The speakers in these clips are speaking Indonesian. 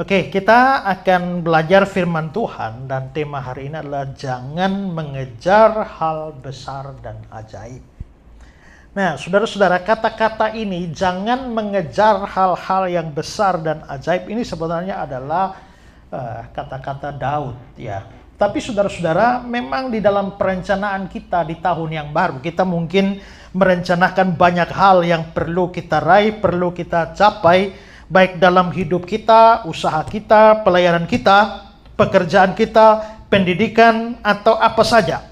Oke, kita akan belajar firman Tuhan dan tema hari ini adalah jangan mengejar hal besar dan ajaib. Nah, saudara-saudara, kata-kata ini jangan mengejar hal-hal yang besar dan ajaib ini sebenarnya adalah kata-kata Daud, ya. Tapi saudara-saudara, memang di dalam perencanaan kita di tahun yang baru, kita mungkin merencanakan banyak hal yang perlu kita raih, perlu kita capai, baik dalam hidup kita, usaha kita, pelayanan kita, pekerjaan kita, pendidikan, atau apa saja.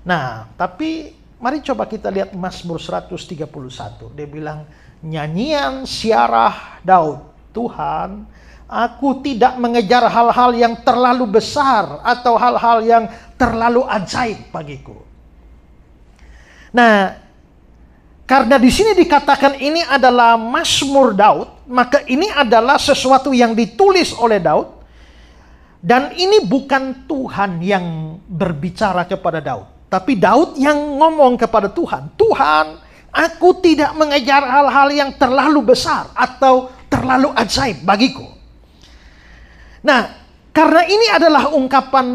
Nah, tapi mari coba kita lihat Mazmur 131. Dia bilang, nyanyian siarah Daud, Tuhan, aku tidak mengejar hal-hal yang terlalu besar atau hal-hal yang terlalu ajaib bagiku. Nah, karena di sini dikatakan ini adalah Mazmur Daud, maka ini adalah sesuatu yang ditulis oleh Daud. Dan ini bukan Tuhan yang berbicara kepada Daud, tapi Daud yang ngomong kepada Tuhan. Tuhan, aku tidak mengejar hal-hal yang terlalu besar atau terlalu ajaib bagiku. Nah, karena ini adalah ungkapan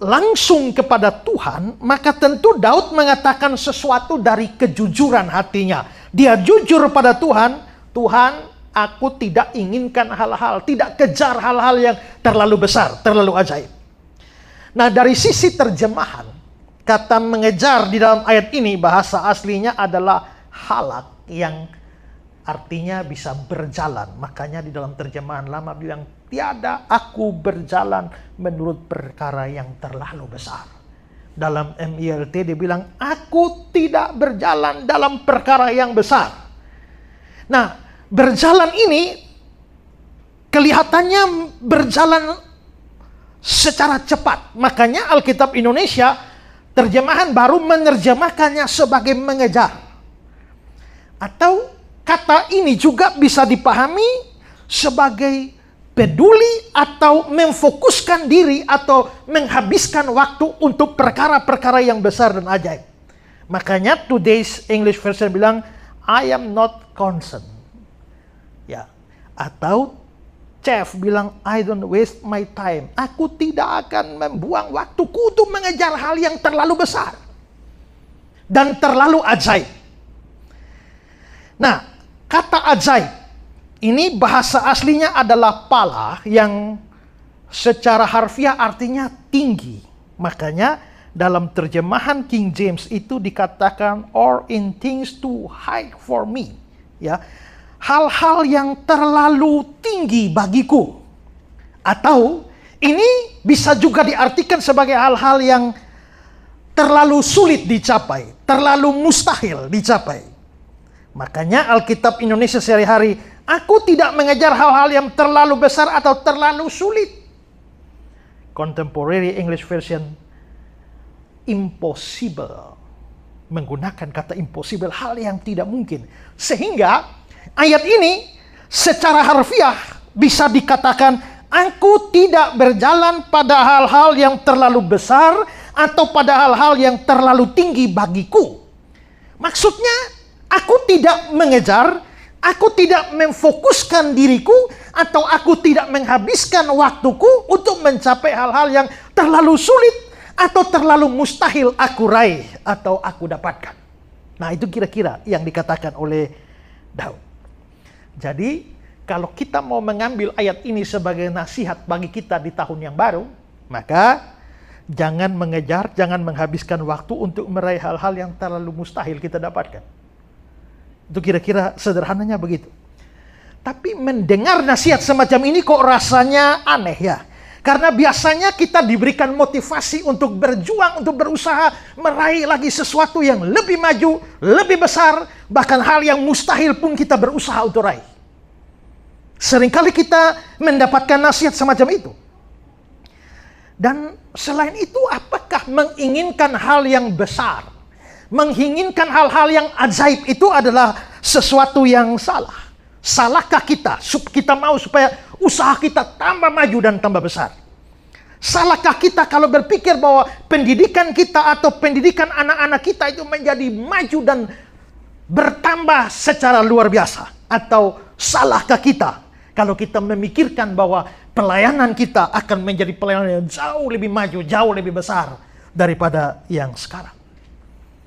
langsung kepada Tuhan, maka tentu Daud mengatakan sesuatu dari kejujuran hatinya. Dia jujur pada Tuhan, Tuhan, aku tidak inginkan hal-hal, tidak kejar hal-hal yang terlalu besar, terlalu ajaib. Nah, dari sisi terjemahan, kata mengejar di dalam ayat ini bahasa aslinya adalah halak, yang artinya bisa berjalan. Makanya di dalam terjemahan lama bilang, tiada aku berjalan menurut perkara yang terlalu besar. Dalam MILT dia bilang, aku tidak berjalan dalam perkara yang besar. Nah, berjalan ini kelihatannya berjalan secara cepat. Makanya Alkitab Indonesia terjemahan baru menerjemahkannya sebagai mengejar. Atau kata ini juga bisa dipahami sebagai peduli atau memfokuskan diri atau menghabiskan waktu untuk perkara-perkara yang besar dan ajaib. Makanya today's English version bilang, I am not concerned. Ya. Atau Chef bilang, I don't waste my time. Aku tidak akan membuang waktuku untuk mengejar hal yang terlalu besar dan terlalu ajaib. Nah, kata ajaib ini bahasa aslinya adalah pala, yang secara harfiah artinya tinggi. Makanya dalam terjemahan King James itu dikatakan or in things too high for me. Ya, hal-hal yang terlalu tinggi bagiku. Atau ini bisa juga diartikan sebagai hal-hal yang terlalu sulit dicapai, terlalu mustahil dicapai. Makanya Alkitab Indonesia sehari-hari, aku tidak mengejar hal-hal yang terlalu besar atau terlalu sulit. Contemporary English Version, impossible. Menggunakan kata impossible, hal yang tidak mungkin. Sehingga ayat ini secara harfiah bisa dikatakan, aku tidak berjalan pada hal-hal yang terlalu besar atau pada hal-hal yang terlalu tinggi bagiku. Maksudnya, aku tidak mengejar, aku tidak memfokuskan diriku, atau aku tidak menghabiskan waktuku untuk mencapai hal-hal yang terlalu sulit atau terlalu mustahil aku raih atau aku dapatkan. Nah, itu kira-kira yang dikatakan oleh Daud. Jadi, kalau kita mau mengambil ayat ini sebagai nasihat bagi kita di tahun yang baru, maka jangan mengejar, jangan menghabiskan waktu untuk meraih hal-hal yang terlalu mustahil kita dapatkan. Itu kira-kira sederhananya begitu. Tapi mendengar nasihat semacam ini kok rasanya aneh ya. Karena biasanya kita diberikan motivasi untuk berjuang, untuk berusaha meraih lagi sesuatu yang lebih maju, lebih besar, bahkan hal yang mustahil pun kita berusaha untuk raih. Seringkali kita mendapatkan nasihat semacam itu. Dan selain itu, apakah menginginkan hal yang besar, menginginkan hal-hal yang ajaib itu adalah sesuatu yang salah? Salahkah kita? Kita mau supaya usaha kita tambah maju dan tambah besar. Salahkah kita kalau berpikir bahwa pendidikan kita atau pendidikan anak-anak kita itu menjadi maju dan bertambah secara luar biasa? Atau salahkah kita kalau kita memikirkan bahwa pelayanan kita akan menjadi pelayanan yang jauh lebih maju, jauh lebih besar daripada yang sekarang.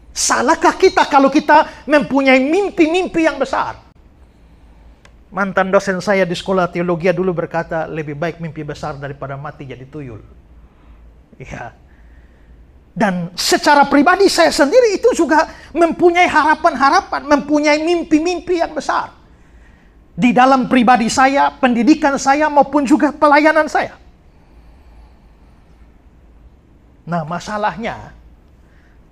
Salahkah kita kalau kita mempunyai mimpi-mimpi yang besar? Mantan dosen saya di sekolah teologi dulu berkata, lebih baik mimpi besar daripada mati jadi tuyul. Ya. Dan secara pribadi saya sendiri itu juga mempunyai harapan-harapan, mempunyai mimpi-mimpi yang besar. Di dalam pribadi saya, pendidikan saya, maupun juga pelayanan saya. Nah, masalahnya,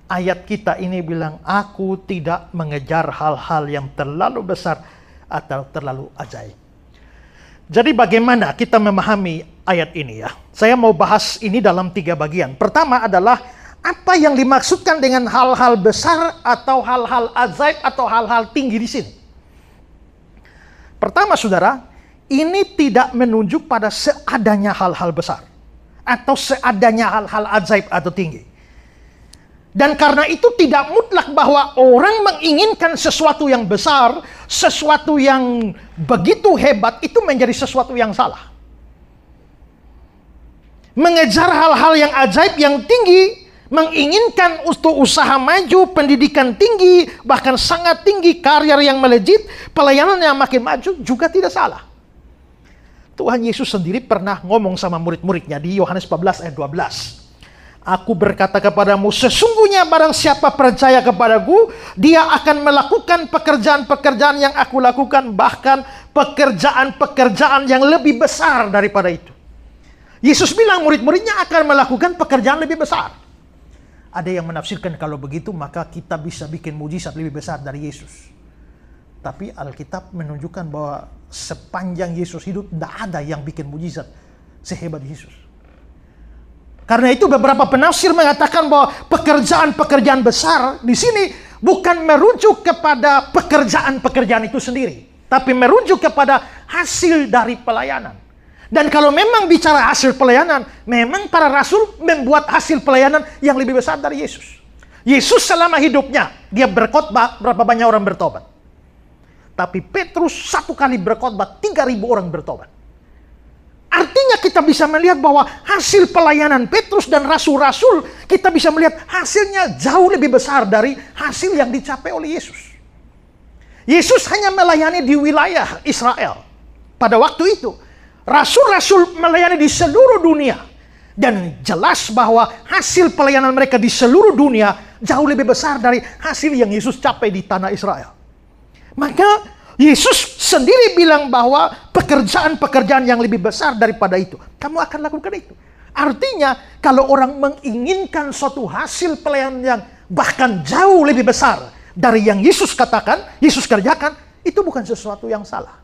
ayat kita ini bilang, aku tidak mengejar hal-hal yang terlalu besar atau terlalu ajaib. Jadi bagaimana kita memahami ayat ini ya? Saya mau bahas ini dalam 3 bagian. Pertama adalah, apa yang dimaksudkan dengan hal-hal besar atau hal-hal ajaib atau hal-hal tinggi di sini? Pertama, saudara, ini tidak menunjuk pada seadanya hal-hal besar atau seadanya hal-hal ajaib atau tinggi. Dan karena itu tidak mutlak bahwa orang menginginkan sesuatu yang besar, sesuatu yang begitu hebat, itu menjadi sesuatu yang salah. Mengejar hal-hal yang ajaib, yang tinggi, menginginkan untuk usaha maju, pendidikan tinggi, bahkan sangat tinggi, karir yang melejit, pelayanan yang makin maju, juga tidak salah. Tuhan Yesus sendiri pernah ngomong sama murid-muridnya di Yohanes 14 ayat 12. Aku berkata kepadamu, sesungguhnya barang siapa percaya kepadaku, dia akan melakukan pekerjaan-pekerjaan yang aku lakukan, bahkan pekerjaan-pekerjaan yang lebih besar daripada itu. Yesus bilang murid-muridnya akan melakukan pekerjaan lebih besar. Ada yang menafsirkan kalau begitu maka kita bisa bikin mujizat lebih besar dari Yesus. Tapi Alkitab menunjukkan bahwa sepanjang Yesus hidup tidak ada yang bikin mujizat sehebat Yesus. Karena itu beberapa penafsir mengatakan bahwa pekerjaan-pekerjaan besar di sini bukan merujuk kepada pekerjaan-pekerjaan itu sendiri, tapi merujuk kepada hasil dari pelayanan. Dan kalau memang bicara hasil pelayanan, memang para rasul membuat hasil pelayanan yang lebih besar dari Yesus. Yesus selama hidupnya, dia berkhotbah, berapa banyak orang bertobat. Tapi Petrus 1 kali berkhotbah, 3.000 orang bertobat. Artinya kita bisa melihat bahwa hasil pelayanan Petrus dan rasul-rasul, kita bisa melihat hasilnya jauh lebih besar dari hasil yang dicapai oleh Yesus. Yesus hanya melayani di wilayah Israel pada waktu itu. Rasul-rasul melayani di seluruh dunia. Dan jelas bahwa hasil pelayanan mereka di seluruh dunia jauh lebih besar dari hasil yang Yesus capai di tanah Israel. Maka Yesus sendiri bilang bahwa pekerjaan-pekerjaan yang lebih besar daripada itu, kamu akan lakukan itu. Artinya kalau orang menginginkan suatu hasil pelayanan yang bahkan jauh lebih besar dari yang Yesus katakan, Yesus kerjakan, itu bukan sesuatu yang salah.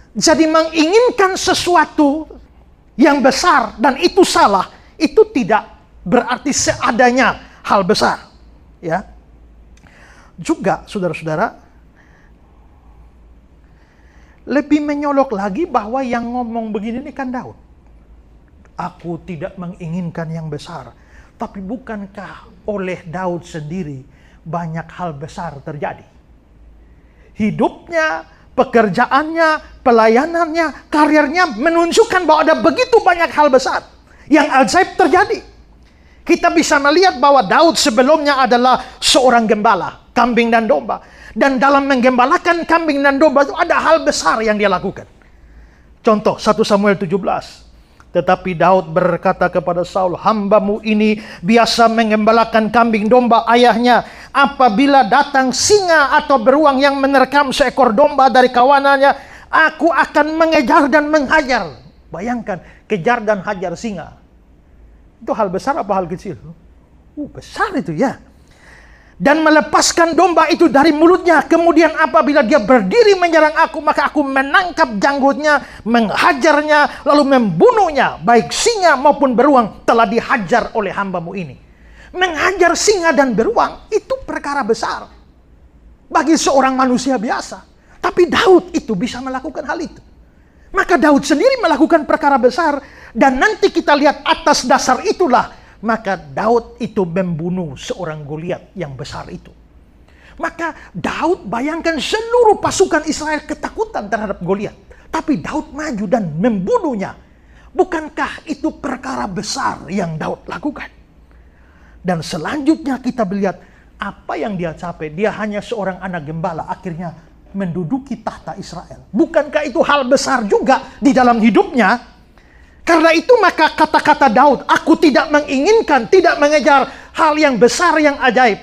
Jadi menginginkan sesuatu yang besar dan itu salah, itu tidak berarti seadanya hal besar. Ya. Juga saudara-saudara, lebih menyolok lagi bahwa yang ngomong begini ini kan Daud. Aku tidak menginginkan yang besar, tapi bukankah oleh Daud sendiri banyak hal besar terjadi? Hidupnya, pekerjaannya, pelayanannya, karirnya menunjukkan bahwa ada begitu banyak hal besar yang ajaib terjadi. Kita bisa melihat bahwa Daud sebelumnya adalah seorang gembala, kambing dan domba. Dan dalam menggembalakan kambing dan domba itu ada hal besar yang dia lakukan. Contoh 1 Samuel 17. Tetapi Daud berkata kepada Saul, hambamu ini biasa menggembalakan kambing domba ayahnya. Apabila datang singa atau beruang yang menerkam seekor domba dari kawanannya, aku akan mengejar dan menghajar. Bayangkan, kejar dan hajar singa. Itu hal besar apa hal kecil? Besar itu ya. Dan melepaskan domba itu dari mulutnya. Kemudian apabila dia berdiri menyerang aku, maka aku menangkap janggutnya, menghajarnya, lalu membunuhnya. Baik singa maupun beruang telah dihajar oleh hambamu ini. Menghajar singa dan beruang itu perkara besar bagi seorang manusia biasa. Tapi Daud itu bisa melakukan hal itu. Maka Daud sendiri melakukan perkara besar. Dan nanti kita lihat atas dasar itulah, maka Daud itu membunuh seorang Goliat yang besar itu. Maka Daud bayangkan seluruh pasukan Israel ketakutan terhadap Goliat. Tapi Daud maju dan membunuhnya. Bukankah itu perkara besar yang Daud lakukan? Dan selanjutnya kita melihat apa yang dia capai. Dia hanya seorang anak gembala, akhirnya menduduki tahta Israel. Bukankah itu hal besar juga di dalam hidupnya? Karena itu maka kata-kata Daud, aku tidak menginginkan, tidak mengejar hal yang besar, yang ajaib.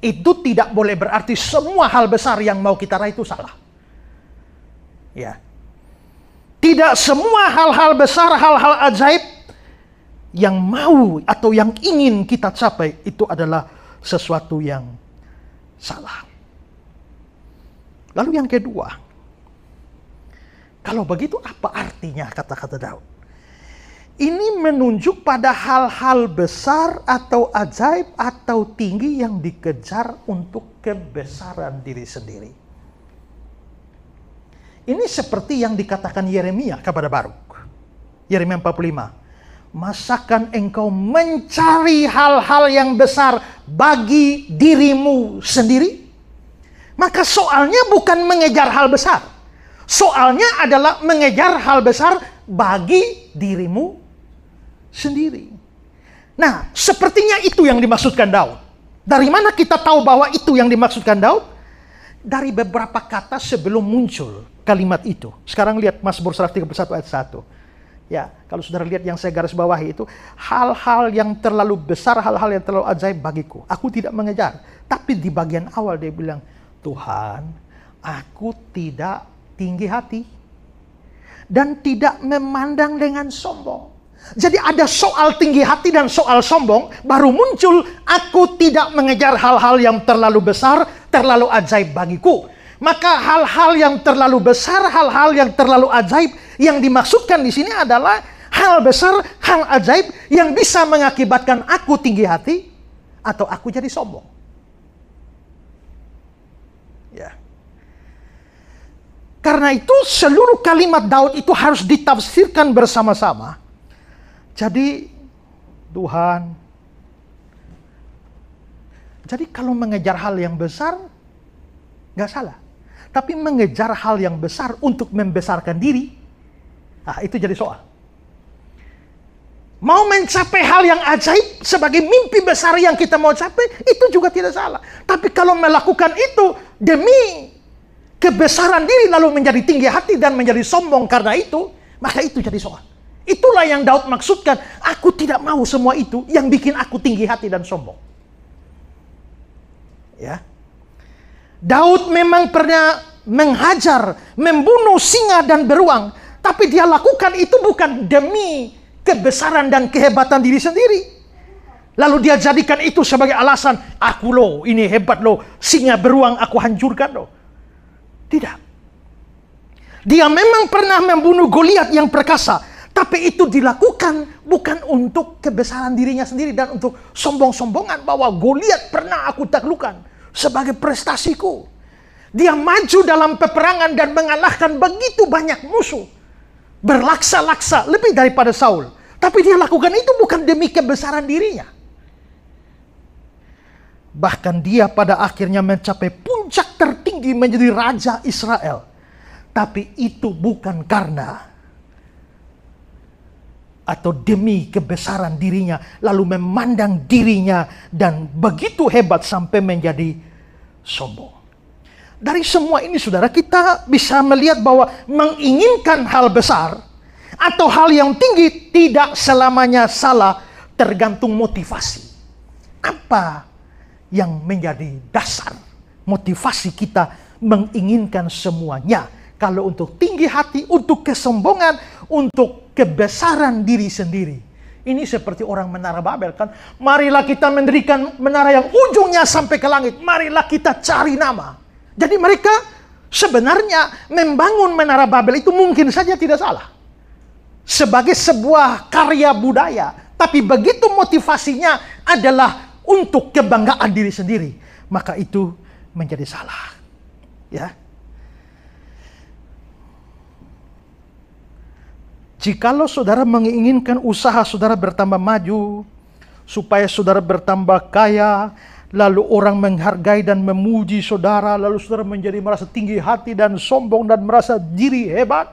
Itu tidak boleh berarti semua hal besar yang mau kita raih itu salah. Ya. Tidak semua hal-hal besar, hal-hal ajaib yang mau atau yang ingin kita capai itu adalah sesuatu yang salah. Lalu yang kedua, kalau begitu apa artinya kata-kata Daud? Ini menunjuk pada hal-hal besar atau ajaib atau tinggi yang dikejar untuk kebesaran diri sendiri. Ini seperti yang dikatakan Yeremia kepada Baruk. Yeremia 45. Masakan engkau mencari hal-hal yang besar bagi dirimu sendiri? Maka soalnya bukan mengejar hal besar. Soalnya adalah mengejar hal besar bagi dirimu sendiri. Nah, sepertinya itu yang dimaksudkan Daud. Dari mana kita tahu bahwa itu yang dimaksudkan Daud? Dari beberapa kata sebelum muncul kalimat itu. Sekarang lihat Mazmur 131 ayat 1. Ya, kalau saudara lihat yang saya garis bawahi itu, hal-hal yang terlalu besar, hal-hal yang terlalu ajaib bagiku. Aku tidak mengejar. Tapi di bagian awal dia bilang, Tuhan, aku tidak tinggi hati dan tidak memandang dengan sombong. Jadi ada soal tinggi hati dan soal sombong, baru muncul aku tidak mengejar hal-hal yang terlalu besar, terlalu ajaib bagiku. Maka hal-hal yang terlalu besar, hal-hal yang terlalu ajaib yang dimaksudkan di sini adalah hal besar, hal ajaib yang bisa mengakibatkan aku tinggi hati atau aku jadi sombong. Ya. Karena itu seluruh kalimat Daud itu harus ditafsirkan bersama-sama. Jadi Tuhan, jadi kalau mengejar hal yang besar nggak salah, tapi mengejar hal yang besar untuk membesarkan diri, itu jadi soal. Mau mencapai hal yang ajaib sebagai mimpi besar yang kita mau capai, itu juga tidak salah. Tapi kalau melakukan itu demi kebesaran diri lalu menjadi tinggi hati dan menjadi sombong karena itu, maka itu jadi soal. Itulah yang Daud maksudkan, aku tidak mau semua itu yang bikin aku tinggi hati dan sombong. Ya. Daud memang pernah menghajar, membunuh singa dan beruang, tapi dia lakukan itu bukan demi kebesaran dan kehebatan diri sendiri. Lalu dia jadikan itu sebagai alasan, aku loh, ini hebat loh, singa beruang aku hancurkan loh. Tidak. Dia memang pernah membunuh Goliat yang perkasa, tapi itu dilakukan bukan untuk kebesaran dirinya sendiri dan untuk sombong-sombongan bahwa Goliat pernah aku taklukkan sebagai prestasiku. Dia maju dalam peperangan dan mengalahkan begitu banyak musuh. Berlaksa-laksa lebih daripada Saul. Tapi dia lakukan itu bukan demi kebesaran dirinya. Bahkan dia pada akhirnya mencapai puncak tertinggi menjadi Raja Israel. Tapi itu bukan karena atau demi kebesaran dirinya, lalu memandang dirinya dan begitu hebat sampai menjadi sombong. Dari semua ini saudara, kita bisa melihat bahwa menginginkan hal besar atau hal yang tinggi tidak selamanya salah, tergantung motivasi. Apa yang menjadi dasar motivasi kita menginginkan semuanya? Kalau untuk tinggi hati, untuk kesombongan, untuk kebesaran diri sendiri. Ini seperti orang menara Babel kan. Marilah kita mendirikan menara yang ujungnya sampai ke langit. Marilah kita cari nama. Jadi mereka sebenarnya membangun menara Babel itu mungkin saja tidak salah. Sebagai sebuah karya budaya. Tapi begitu motivasinya adalah untuk kebanggaan diri sendiri. Maka itu menjadi salah. Ya. Jikalau saudara menginginkan usaha saudara bertambah maju, supaya saudara bertambah kaya, lalu orang menghargai dan memuji saudara, lalu saudara menjadi merasa tinggi hati dan sombong dan merasa diri hebat,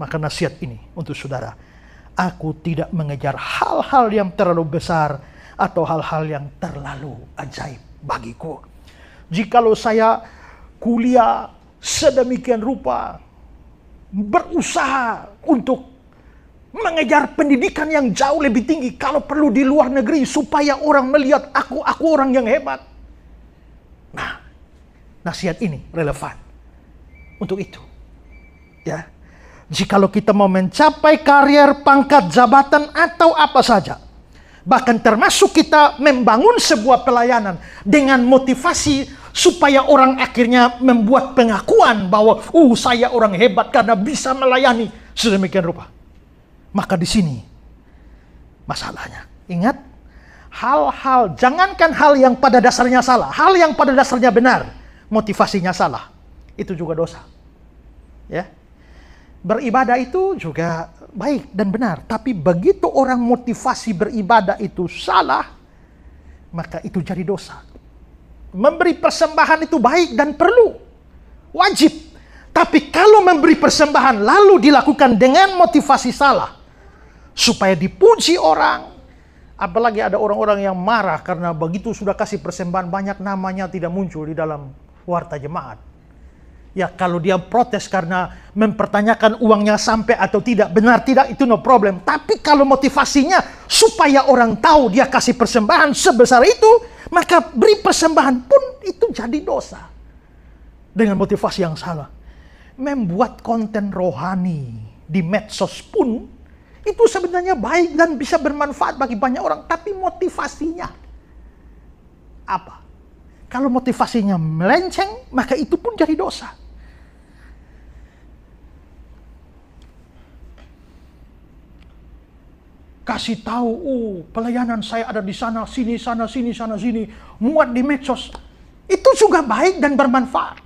Maka nasihat ini untuk saudara. Aku tidak mengejar hal-hal yang terlalu besar atau hal-hal yang terlalu ajaib bagiku. Jikalau saya kuliah sedemikian rupa, berusaha untuk mengejar pendidikan yang jauh lebih tinggi, kalau perlu di luar negeri supaya orang melihat aku orang yang hebat. Nah, nasihat ini relevan untuk itu. Ya. Jikalau kita mau mencapai karier, pangkat, jabatan atau apa saja, bahkan termasuk kita membangun sebuah pelayanan dengan motivasi supaya orang akhirnya membuat pengakuan bahwa saya orang hebat karena bisa melayani sedemikian rupa. Maka di sini masalahnya. Ingat, hal-hal, jangankan hal yang pada dasarnya salah, hal yang pada dasarnya benar, motivasinya salah, itu juga dosa. Ya. Beribadah itu juga baik dan benar, tapi begitu orang motivasi beribadah itu salah, maka itu jadi dosa. Memberi persembahan itu baik dan perlu, wajib. Tapi kalau memberi persembahan lalu dilakukan dengan motivasi salah, supaya dipuji orang, apalagi ada orang-orang yang marah karena begitu sudah kasih persembahan banyak namanya tidak muncul di dalam warta jemaat. Ya, kalau dia protes karena mempertanyakan uangnya sampai atau tidak, benar tidak, itu no problem. Tapi kalau motivasinya supaya orang tahu dia kasih persembahan sebesar itu, maka beri persembahan pun itu jadi dosa. Dengan motivasi yang salah. Membuat konten rohani di medsos pun, itu sebenarnya baik dan bisa bermanfaat bagi banyak orang. Tapi motivasinya apa? Kalau motivasinya melenceng, maka itu pun jadi dosa. Kasih tahu, pelayanan saya ada di sana, sini, muat di medsos. Itu juga baik dan bermanfaat.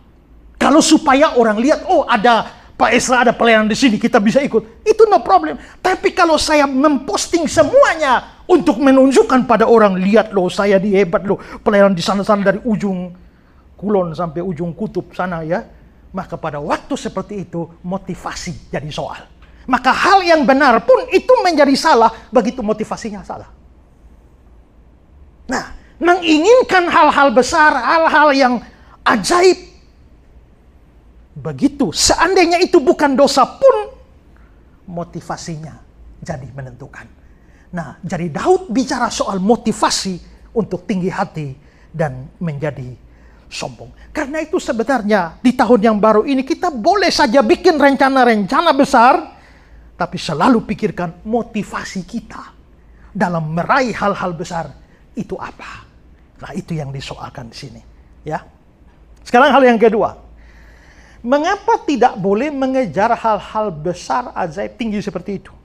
Kalau supaya orang lihat, ada Pak Esra, ada pelayanan di sini, kita bisa ikut. Itu no problem. Tapi kalau saya memposting semuanya untuk menunjukkan pada orang, lihat loh, saya hebat loh, pelayanan di sana-sana dari ujung Kulon sampai ujung Kutub sana ya. Maka pada waktu seperti itu, motivasi jadi soal. Maka hal yang benar pun itu menjadi salah begitu motivasinya salah. Nah, menginginkan hal-hal besar, hal-hal yang ajaib, begitu seandainya itu bukan dosa pun, motivasinya jadi menentukan. Nah, jadi Daud bicara soal motivasi untuk tinggi hati dan menjadi sombong. Karena itu sebenarnya di tahun yang baru ini kita boleh saja bikin rencana-rencana besar, tapi selalu pikirkan motivasi kita dalam meraih hal-hal besar itu apa. Nah, itu yang disoalkan di sini. Ya. Sekarang hal yang kedua. Mengapa tidak boleh mengejar hal-hal besar, ajaib, tinggi seperti itu?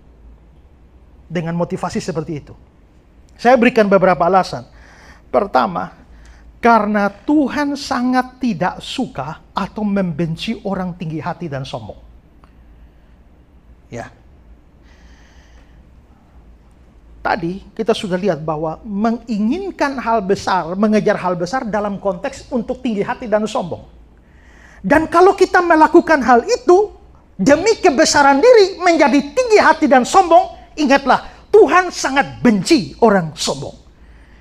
Dengan motivasi seperti itu. Saya berikan beberapa alasan. Pertama, karena Tuhan sangat tidak suka atau membenci orang tinggi hati dan sombong. Ya. Tadi kita sudah lihat bahwa menginginkan hal besar, mengejar hal besar dalam konteks untuk tinggi hati dan sombong. Dan kalau kita melakukan hal itu demi kebesaran diri menjadi tinggi hati dan sombong, ingatlah Tuhan sangat benci orang sombong.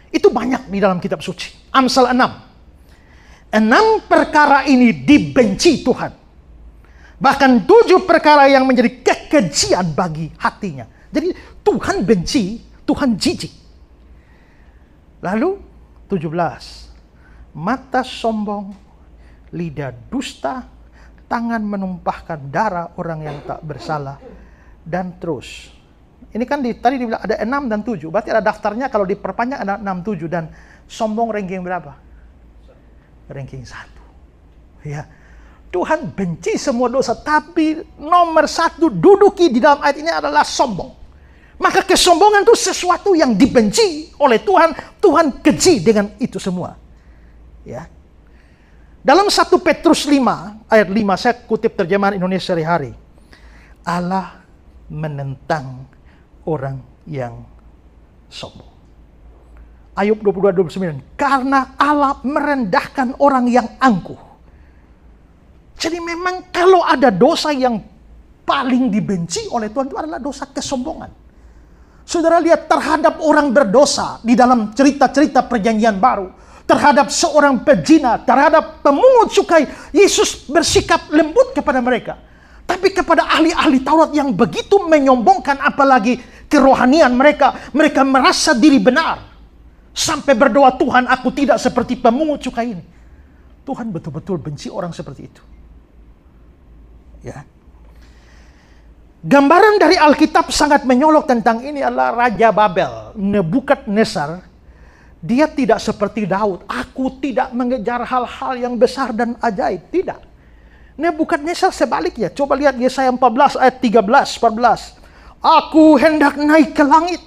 Itu banyak di dalam kitab suci. Amsal 6. 6 perkara ini dibenci Tuhan. Bahkan 7 perkara yang menjadi kekejian bagi hatinya. Jadi Tuhan benci, Tuhan jijik. Lalu 17. Mata sombong, lidah dusta, tangan menumpahkan darah orang yang tak bersalah, dan terus. Ini kan tadi dibilang ada 6 dan 7. Berarti ada daftarnya, kalau diperpanjang ada 6, 7. Dan sombong ranking berapa? Ranking 1. Ya. Tuhan benci semua dosa, tapi nomor 1 duduki di dalam ayat ini adalah sombong. Maka kesombongan itu sesuatu yang dibenci oleh Tuhan. Tuhan keji dengan itu semua. Ya. Dalam 1 Petrus 5 ayat 5, saya kutip terjemahan Indonesia sehari-hari. Allah menentang orang yang sombong. Ayub 22:29. Karena Allah merendahkan orang yang angkuh. Jadi memang kalau ada dosa yang paling dibenci oleh Tuhan itu adalah dosa kesombongan. Saudara lihat terhadap orang berdosa di dalam cerita-cerita perjanjian baru, terhadap seorang pezina, terhadap pemungut cukai, Yesus bersikap lembut kepada mereka. Tapi kepada ahli-ahli Taurat yang begitu menyombongkan, apalagi kerohanian mereka merasa diri benar. Sampai berdoa, Tuhan, aku tidak seperti pemungut cukai ini. Tuhan betul-betul benci orang seperti itu. Ya. Gambaran dari Alkitab sangat menyolok tentang ini adalah Raja Babel, Nebukadnezar. Dia tidak seperti Daud. Aku tidak mengejar hal-hal yang besar dan ajaib. Tidak. Nebukadnezar sebaliknya. Coba lihat Yesaya 14 ayat 13-14. Aku hendak naik ke langit.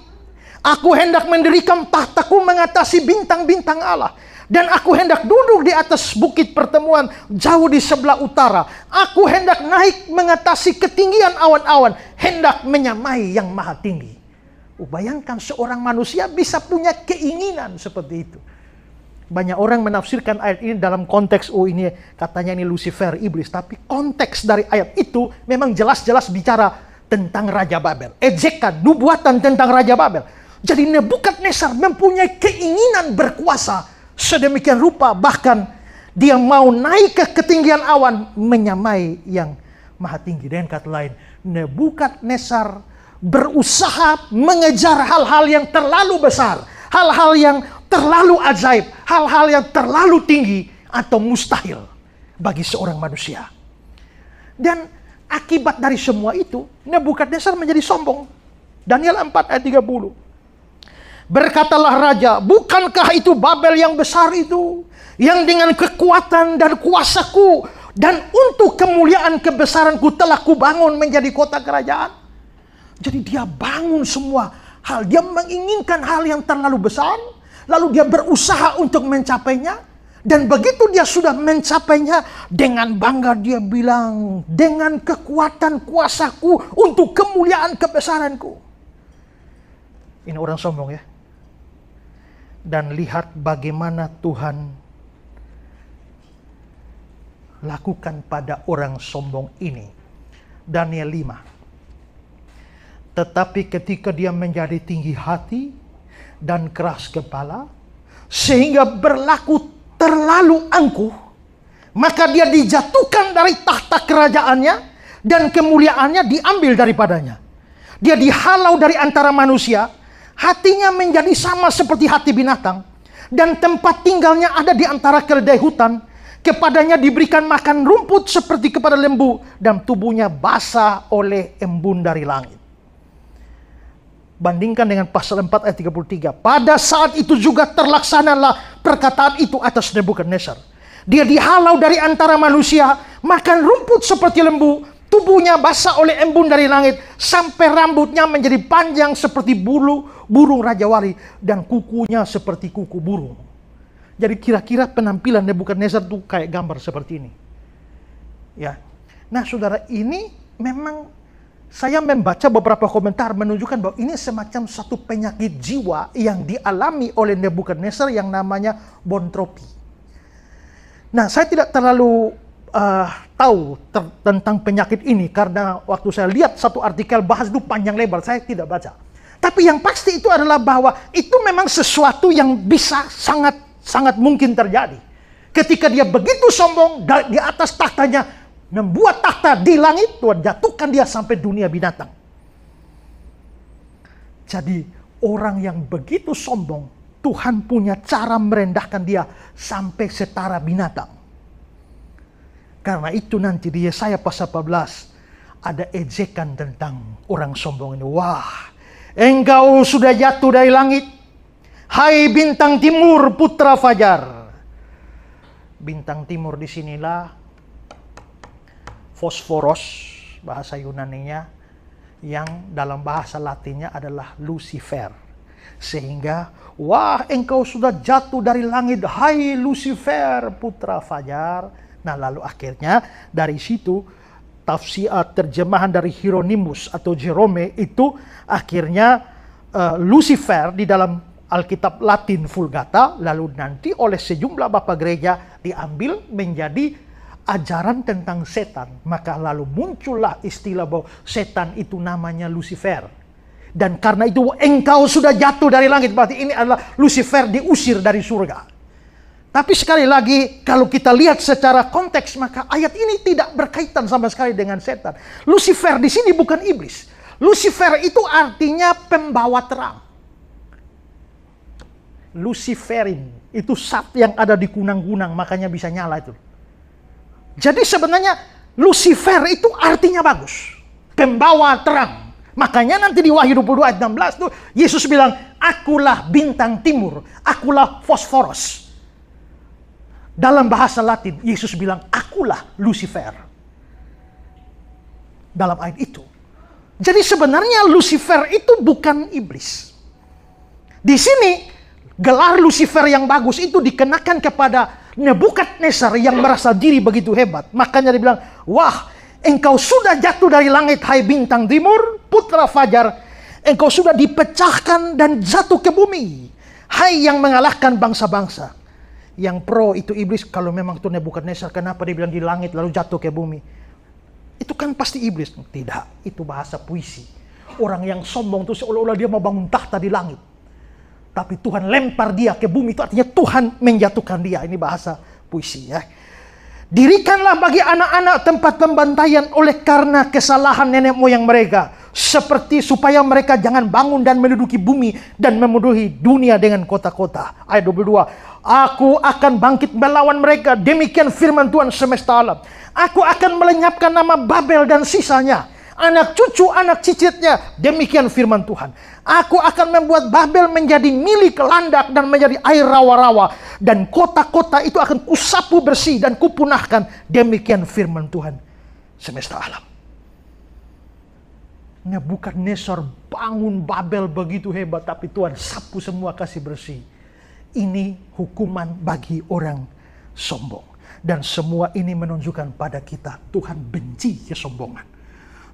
Aku hendak mendirikan tahtaku mengatasi bintang-bintang Allah. Dan aku hendak duduk di atas bukit pertemuan jauh di sebelah utara. Aku hendak naik mengatasi ketinggian awan-awan. Hendak menyamai yang maha tinggi. Bayangkan seorang manusia bisa punya keinginan seperti itu. Banyak orang menafsirkan ayat ini dalam konteks, ini katanya ini Lucifer, iblis. Tapi konteks dari ayat itu memang jelas-jelas bicara tentang Raja Babel. Ejekan, nubuatan tentang Raja Babel. Jadi Nebukadnezar mempunyai keinginan berkuasa sedemikian rupa, bahkan dia mau naik ke ketinggian awan menyamai yang maha tinggi. Dengan kata lain, Nebukadnezar berusaha mengejar hal-hal yang terlalu besar, hal-hal yang terlalu ajaib, hal-hal yang terlalu tinggi atau mustahil bagi seorang manusia. Dan akibat dari semua itu, Nebukadnezar menjadi sombong. Daniel 4 ayat 30. Berkatalah raja, bukankah itu Babel yang besar itu, yang dengan kekuatan dan kuasaku dan untuk kemuliaan kebesaranku telah kubangun menjadi kota kerajaan. Jadi dia bangun semua hal, dia menginginkan hal yang terlalu besar, lalu dia berusaha untuk mencapainya, dan begitu dia sudah mencapainya, dengan bangga dia bilang, dengan kekuatan kuasaku untuk kemuliaan kebesaranku. Ini orang sombong ya. Dan lihat bagaimana Tuhan lakukan pada orang sombong ini. Daniel 5. Tetapi ketika dia menjadi tinggi hati dan keras kepala, sehingga berlaku terlalu angkuh, maka dia dijatuhkan dari tahta kerajaannya dan kemuliaannya diambil daripadanya. Dia dihalau dari antara manusia. Hatinya menjadi sama seperti hati binatang. Dan tempat tinggalnya ada di antara keledai hutan. Kepadanya diberikan makan rumput seperti kepada lembu. Dan tubuhnya basah oleh embun dari langit. Bandingkan dengan pasal 4 ayat 33. Pada saat itu juga terlaksanalah perkataan itu atas Nebukadnezar. Dia dihalau dari antara manusia. Makan rumput seperti lembu. Tubuhnya basah oleh embun dari langit. Sampai rambutnya menjadi panjang seperti bulu burung rajawali, dan kukunya seperti kuku burung. Jadi kira-kira penampilan Nebukadnezar itu kayak gambar seperti ini. Ya. Nah, saudara, ini memang saya membaca beberapa komentar menunjukkan bahwa ini semacam satu penyakit jiwa yang dialami oleh Nebukadnezar yang namanya bontropi. Nah, saya tidak terlalu tahu tentang penyakit ini karena waktu saya lihat satu artikel bahas itu panjang lebar, saya tidak baca. Tapi yang pasti itu adalah bahwa itu memang sesuatu yang bisa sangat mungkin terjadi. Ketika dia begitu sombong di atas tahtanya, membuat tahta di langit, Tuhan jatuhkan dia sampai dunia binatang. Jadi orang yang begitu sombong, Tuhan punya cara merendahkan dia sampai setara binatang. Karena itu nanti di Yesaya pasal 14 ada ejekan tentang orang sombong ini. Wah, engkau sudah jatuh dari langit, hai bintang timur putra fajar. Bintang timur disinilah Fosforos, bahasa Yunaninya, yang dalam bahasa Latinnya adalah Lucifer. Sehingga, wah, engkau sudah jatuh dari langit, hai Lucifer putra fajar. Nah, lalu akhirnya dari situ tafsir terjemahan dari Hieronymus atau Jerome itu akhirnya Lucifer di dalam Alkitab Latin Vulgata, lalu nanti oleh sejumlah bapak gereja diambil menjadi ajaran tentang setan, maka lalu muncullah istilah bahwa setan itu namanya Lucifer. Dan karena itu engkau sudah jatuh dari langit, berarti ini adalah Lucifer diusir dari surga. Tapi sekali lagi, kalau kita lihat secara konteks, maka ayat ini tidak berkaitan sama sekali dengan setan. Lucifer di sini bukan iblis. Lucifer itu artinya pembawa terang. Luciferin, itu zat yang ada di kunang-kunang, makanya bisa nyala itu. Jadi sebenarnya Lucifer itu artinya bagus. Pembawa terang. Makanya nanti di Wahyu 22 ayat 16 tuh Yesus bilang, akulah bintang timur, akulah fosforos. Dalam bahasa Latin Yesus bilang, akulah Lucifer. Dalam ayat itu. Jadi sebenarnya Lucifer itu bukan iblis. Di sini gelar Lucifer yang bagus itu dikenakan kepada Nebukadnezar yang merasa diri begitu hebat. Makanya dia bilang, wah, engkau sudah jatuh dari langit, hai bintang timur, putra fajar. Engkau sudah dipecahkan dan jatuh ke bumi, hai yang mengalahkan bangsa-bangsa. Yang pro itu iblis. Kalau memang itu Nebukadnezar, kenapa dia bilang di langit lalu jatuh ke bumi? Itu kan pasti iblis. Tidak, itu bahasa puisi. Orang yang sombong itu seolah-olah dia mau bangun tahta di langit. Tapi Tuhan lempar dia ke bumi, itu artinya Tuhan menjatuhkan dia. Ini bahasa puisi ya. Dirikanlah bagi anak-anak tempat pembantaian oleh karena kesalahan nenek moyang mereka. Seperti supaya mereka jangan bangun dan menduduki bumi dan memenuhi dunia dengan kota-kota. Ayat 22. Aku akan bangkit melawan mereka. Demikian firman Tuhan semesta alam. Aku akan melenyapkan nama Babel dan sisanya. Anak cucu, anak cicitnya. Demikian firman Tuhan. Aku akan membuat Babel menjadi milik landak dan menjadi air rawa-rawa. Dan kota-kota itu akan kusapu bersih dan kupunahkan. Demikian firman Tuhan semesta alam. Nebukadnezar bangun Babel begitu hebat, tapi Tuhan sapu semua, kasih bersih. Ini hukuman bagi orang sombong. Dan semua ini menunjukkan pada kita, Tuhan benci kesombongan.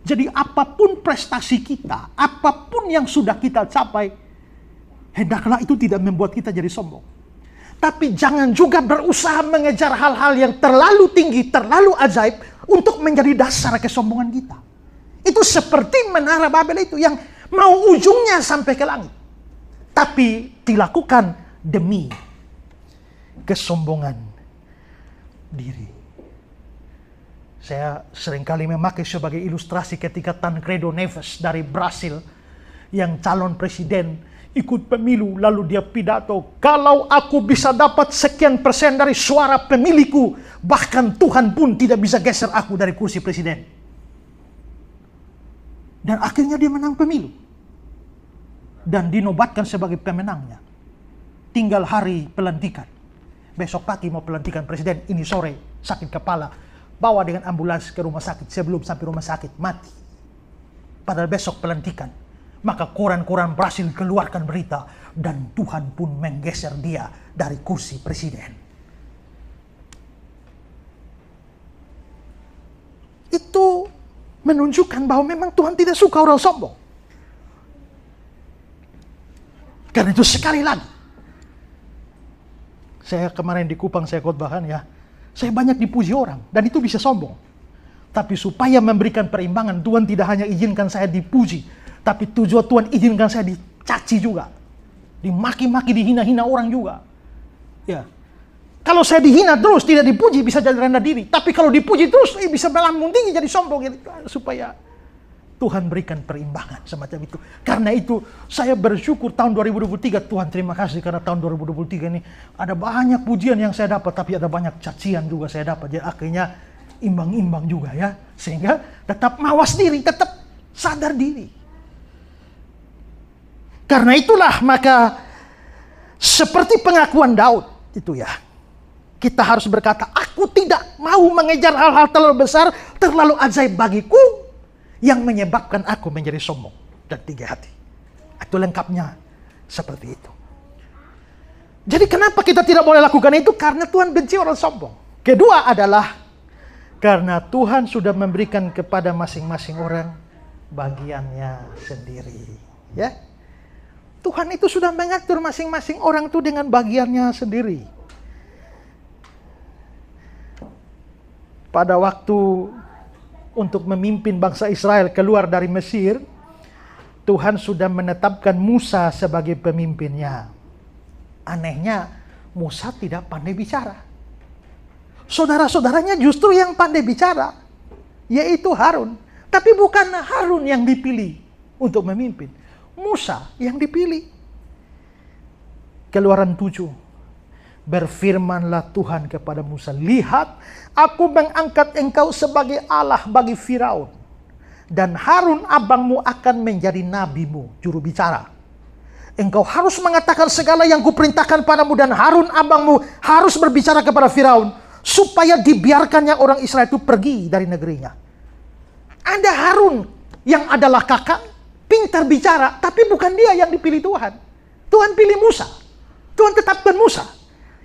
Jadi apapun prestasi kita, apapun yang sudah kita capai, hendaklah itu tidak membuat kita jadi sombong. Tapi jangan juga berusaha mengejar hal-hal yang terlalu tinggi, terlalu ajaib, untuk menjadi dasar kesombongan kita. Itu seperti menara Babel itu yang mau ujungnya sampai ke langit. Tapi dilakukan demi kesombongan diri. Saya seringkali memakai sebagai ilustrasi ketika Tancredo Neves dari Brasil yang calon presiden ikut pemilu, lalu dia pidato, kalau aku bisa dapat sekian persen dari suara pemilihku, bahkan Tuhan pun tidak bisa geser aku dari kursi presiden. Dan akhirnya dia menang pemilu dan dinobatkan sebagai pemenangnya. Tinggal hari pelantikan. Besok pagi mau pelantikan presiden, ini sore sakit kepala, bawa dengan ambulans ke rumah sakit. Sebelum sampai rumah sakit mati. Padahal besok pelantikan. Maka koran-koran Brasil keluarkan berita, dan Tuhan pun menggeser dia dari kursi presiden. Itu menunjukkan bahwa memang Tuhan tidak suka orang sombong. Karena itu sekali lagi, saya kemarin di Kupang saya khotbahkan ya, saya banyak dipuji orang, dan itu bisa sombong. Tapi supaya memberikan perimbangan, Tuhan tidak hanya izinkan saya dipuji, tapi tujuan Tuhan izinkan saya dicaci juga. Dimaki-maki, dihina-hina orang juga. Ya. Kalau saya dihina terus, tidak dipuji, bisa jadi rendah diri. Tapi kalau dipuji terus, bisa melambung tinggi, jadi sombong. Supaya Tuhan berikan perimbangan semacam itu. Karena itu, saya bersyukur tahun 2023, Tuhan terima kasih karena tahun 2023 ini ada banyak pujian yang saya dapat, tapi ada banyak cacian juga saya dapat. Jadi akhirnya imbang-imbang juga ya. Sehingga tetap mawas diri, tetap sadar diri. Karena itulah maka seperti pengakuan Daud itu ya. Kita harus berkata, aku tidak mau mengejar hal-hal terlalu besar, terlalu ajaib bagiku, yang menyebabkan aku menjadi sombong dan tinggi hati. Itu lengkapnya seperti itu. Jadi kenapa kita tidak boleh lakukan itu? Karena Tuhan benci orang sombong. Kedua adalah karena Tuhan sudah memberikan kepada masing-masing orang bagiannya sendiri. Ya, Tuhan itu sudah mengatur masing-masing orang itu dengan bagiannya sendiri. pada waktu untuk memimpin bangsa Israel keluar dari Mesir, Tuhan sudah menetapkan Musa sebagai pemimpinnya. Anehnya, Musa tidak pandai bicara. Saudara-saudaranya justru yang pandai bicara, yaitu Harun. Tapi bukan Harun yang dipilih untuk memimpin, Musa yang dipilih. Keluaran 7, berfirmanlah Tuhan kepada Musa, lihat, aku mengangkat engkau sebagai Allah bagi Firaun, dan Harun abangmu akan menjadi nabimu, juru bicara. Engkau harus mengatakan segala yang kuperintahkan padamu, dan Harun abangmu harus berbicara kepada Firaun, supaya dibiarkannya orang Israel itu pergi dari negerinya. Ada Harun yang adalah kakak, pintar bicara, tapi bukan dia yang dipilih Tuhan. Tuhan pilih Musa. Tuhan tetapkan Musa.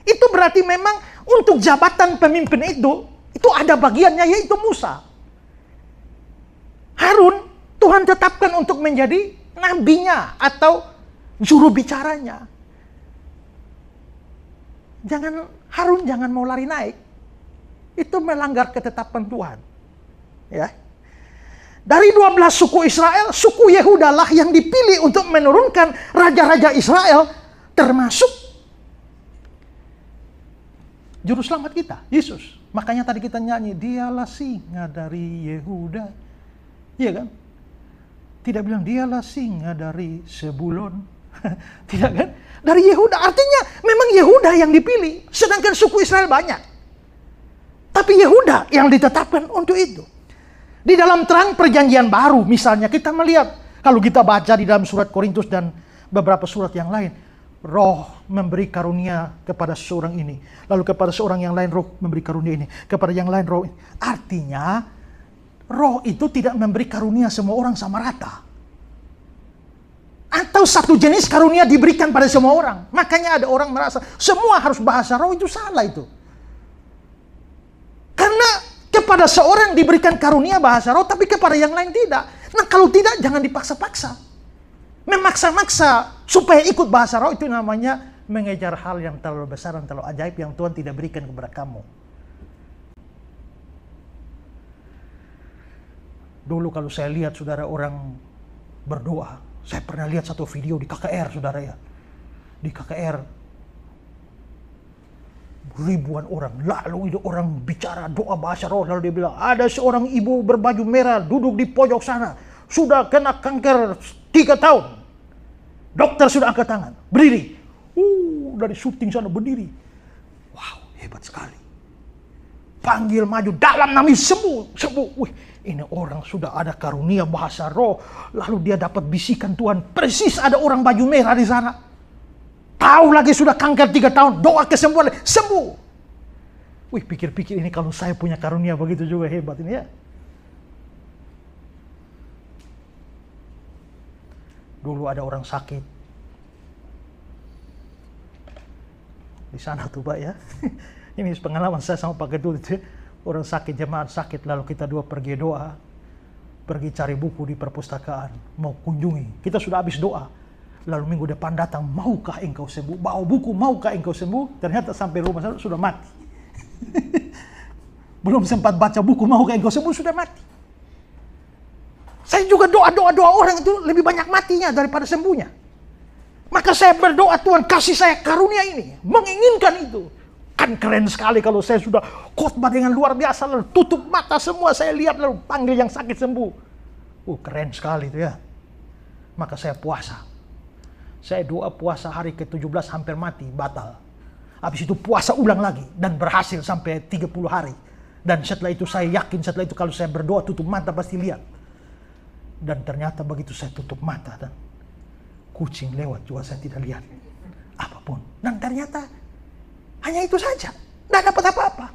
Itu berarti memang untuk jabatan pemimpin itu ada bagiannya, yaitu Musa. Harun, Tuhan tetapkan untuk menjadi nabinya atau juru bicaranya. Harun jangan mau lari naik. Itu melanggar ketetapan Tuhan. Ya. Dari 12 suku Israel, suku Yehuda lah yang dipilih untuk menurunkan raja-raja Israel, termasuk juru selamat kita, Yesus. Makanya tadi kita nyanyi, dialah singa dari Yehuda. Iya kan? Tidak bilang dialah singa dari Sebulon. Tidak kan? Dari Yehuda. Artinya memang Yehuda yang dipilih. Sedangkan suku Israel banyak. Tapi Yehuda yang ditetapkan untuk itu. Di dalam terang perjanjian baru misalnya kita melihat. Kalau kita baca di dalam surat Korintus dan beberapa surat yang lain. Roh memberi karunia kepada seorang ini. Lalu kepada seorang yang lain roh memberi karunia ini. Kepada yang lain roh ini. Artinya roh itu tidak memberi karunia semua orang sama rata. Atau satu jenis karunia diberikan pada semua orang. Makanya ada orang merasa semua harus bahasa roh, itu salah itu. Karena kepada seorang diberikan karunia bahasa roh, tapi kepada yang lain tidak. Nah kalau tidak jangan dipaksa-paksa. Memaksa-maksa supaya ikut bahasa roh itu namanya mengejar hal yang terlalu besar dan terlalu ajaib yang Tuhan tidak berikan kepada kamu. Dulu kalau saya lihat saudara orang berdoa, saya pernah lihat satu video di KKR saudara ya. Di KKR ribuan orang, lalu itu orang bicara doa bahasa roh, lalu dia bilang ada seorang ibu berbaju merah duduk di pojok sana, sudah kena kanker 3 tahun, dokter sudah angkat tangan, berdiri, dari syuting sana berdiri, wow hebat sekali, panggil maju dalam nami sembuh, wih ini orang sudah ada karunia bahasa roh, lalu dia dapat bisikan Tuhan, persis ada orang baju merah di sana. Tahu lagi sudah kanker 3 tahun, doa kesembuhan, sembuh. Wih, pikir-pikir ini kalau saya punya karunia begitu juga hebat ini ya. Dulu ada orang sakit. Di sana tuh Pak ya. Ini pengalaman saya sama Pak Gedul itu. Orang sakit, jemaat sakit, lalu kita dua pergi doa. Pergi cari buku di perpustakaan, mau kunjungi. Kita sudah habis doa. Lalu minggu depan datang, maukah engkau sembuh? Bawa buku, maukah engkau sembuh? Ternyata sampai rumah saya sudah mati. Belum sempat baca buku, maukah engkau sembuh? Sudah mati. Saya juga doa orang itu lebih banyak matinya daripada sembuhnya. Maka saya berdoa, Tuhan kasih saya karunia ini. Menginginkan itu. Kan keren sekali kalau saya sudah khotbah dengan luar biasa. Lalu tutup mata semua saya lihat, lalu panggil yang sakit sembuh. Keren sekali itu ya. Maka saya puasa. Saya doa puasa hari ke-17 hampir mati, batal. Habis itu puasa ulang lagi dan berhasil sampai 30 hari. Dan setelah itu saya yakin, setelah itu kalau saya berdoa tutup mata pasti lihat. Dan ternyata begitu saya tutup mata dan kucing lewat juga saya tidak lihat apapun. Dan ternyata hanya itu saja, tidak dapat apa-apa.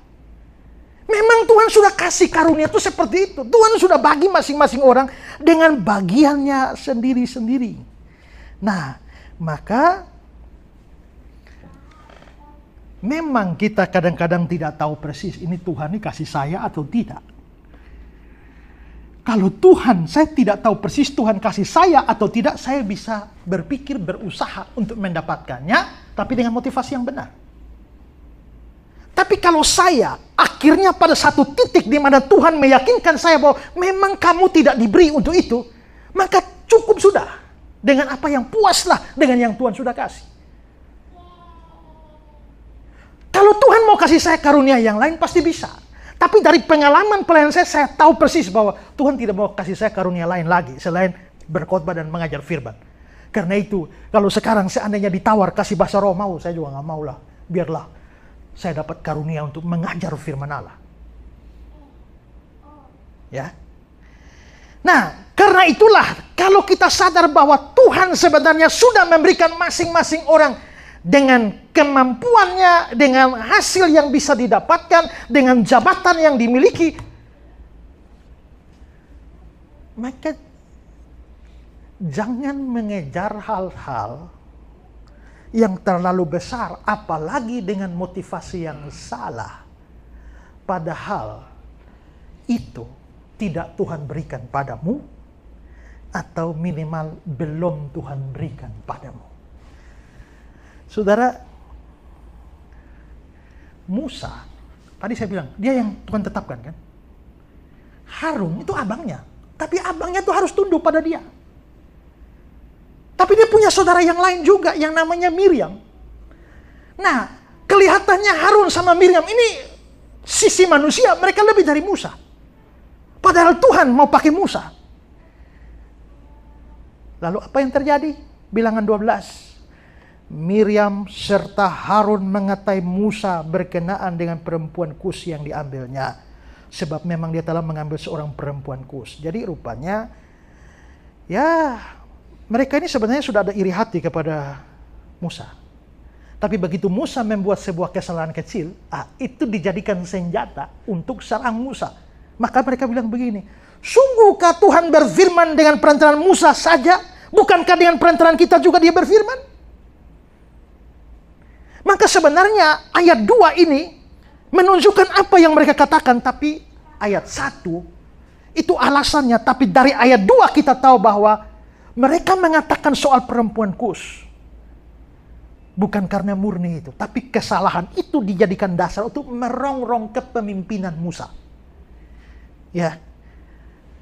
Memang Tuhan sudah kasih karunia itu seperti itu. Tuhan sudah bagi masing-masing orang dengan bagiannya sendiri-sendiri. Nah, maka memang kita kadang-kadang tidak tahu persis ini Tuhan ini kasih saya atau tidak. Kalau Tuhan, saya tidak tahu persis Tuhan kasih saya atau tidak, saya bisa berpikir, berusaha untuk mendapatkannya, tapi dengan motivasi yang benar. Tapi kalau saya akhirnya pada satu titik di mana Tuhan meyakinkan saya bahwa memang kamu tidak diberi untuk itu, maka cukup sudah dengan apa yang puaslah dengan yang Tuhan sudah kasih. Kalau Tuhan mau kasih saya karunia yang lain pasti bisa. Tapi dari pengalaman pelayanan saya tahu persis bahwa Tuhan tidak mau kasih saya karunia lain lagi selain berkhotbah dan mengajar firman. Karena itu, kalau sekarang seandainya ditawar kasih bahasa roh mau, saya juga nggak mau lah. Biarlah saya dapat karunia untuk mengajar firman Allah. Ya. Nah, karena itulah kalau kita sadar bahwa Tuhan sebenarnya sudah memberikan masing-masing orang dengan kemampuannya, dengan hasil yang bisa didapatkan, dengan jabatan yang dimiliki, maka jangan mengejar hal-hal yang terlalu besar, apalagi dengan motivasi yang salah. Padahal itu tidak Tuhan berikan padamu, atau minimal belum Tuhan berikan padamu. Saudara, Musa, tadi saya bilang, dia yang Tuhan tetapkan kan? Harun itu abangnya, tapi abangnya itu harus tunduk pada dia. Tapi dia punya saudara yang lain juga yang namanya Miriam. Nah, kelihatannya Harun sama Miriam ini sisi manusia, mereka lebih dari Musa. Padahal Tuhan mau pakai Musa. Lalu apa yang terjadi? Bilangan 12. Miriam serta Harun mengatai Musa berkenaan dengan perempuan Kus yang diambilnya. Sebab memang dia telah mengambil seorang perempuan Kus. Jadi rupanya, ya, mereka ini sebenarnya sudah ada iri hati kepada Musa. Tapi begitu Musa membuat sebuah kesalahan kecil, itu dijadikan senjata untuk serang Musa. Maka mereka bilang begini, sungguhkah Tuhan berfirman dengan perantaraan Musa saja? Bukankah dengan perantaraan kita juga dia berfirman? Maka sebenarnya ayat 2 ini menunjukkan apa yang mereka katakan. Tapi ayat 1 itu alasannya. Tapi dari ayat 2 kita tahu bahwa mereka mengatakan soal perempuan Kus bukan karena murni itu, tapi kesalahan itu dijadikan dasar untuk merongrong kepemimpinan Musa. Ya,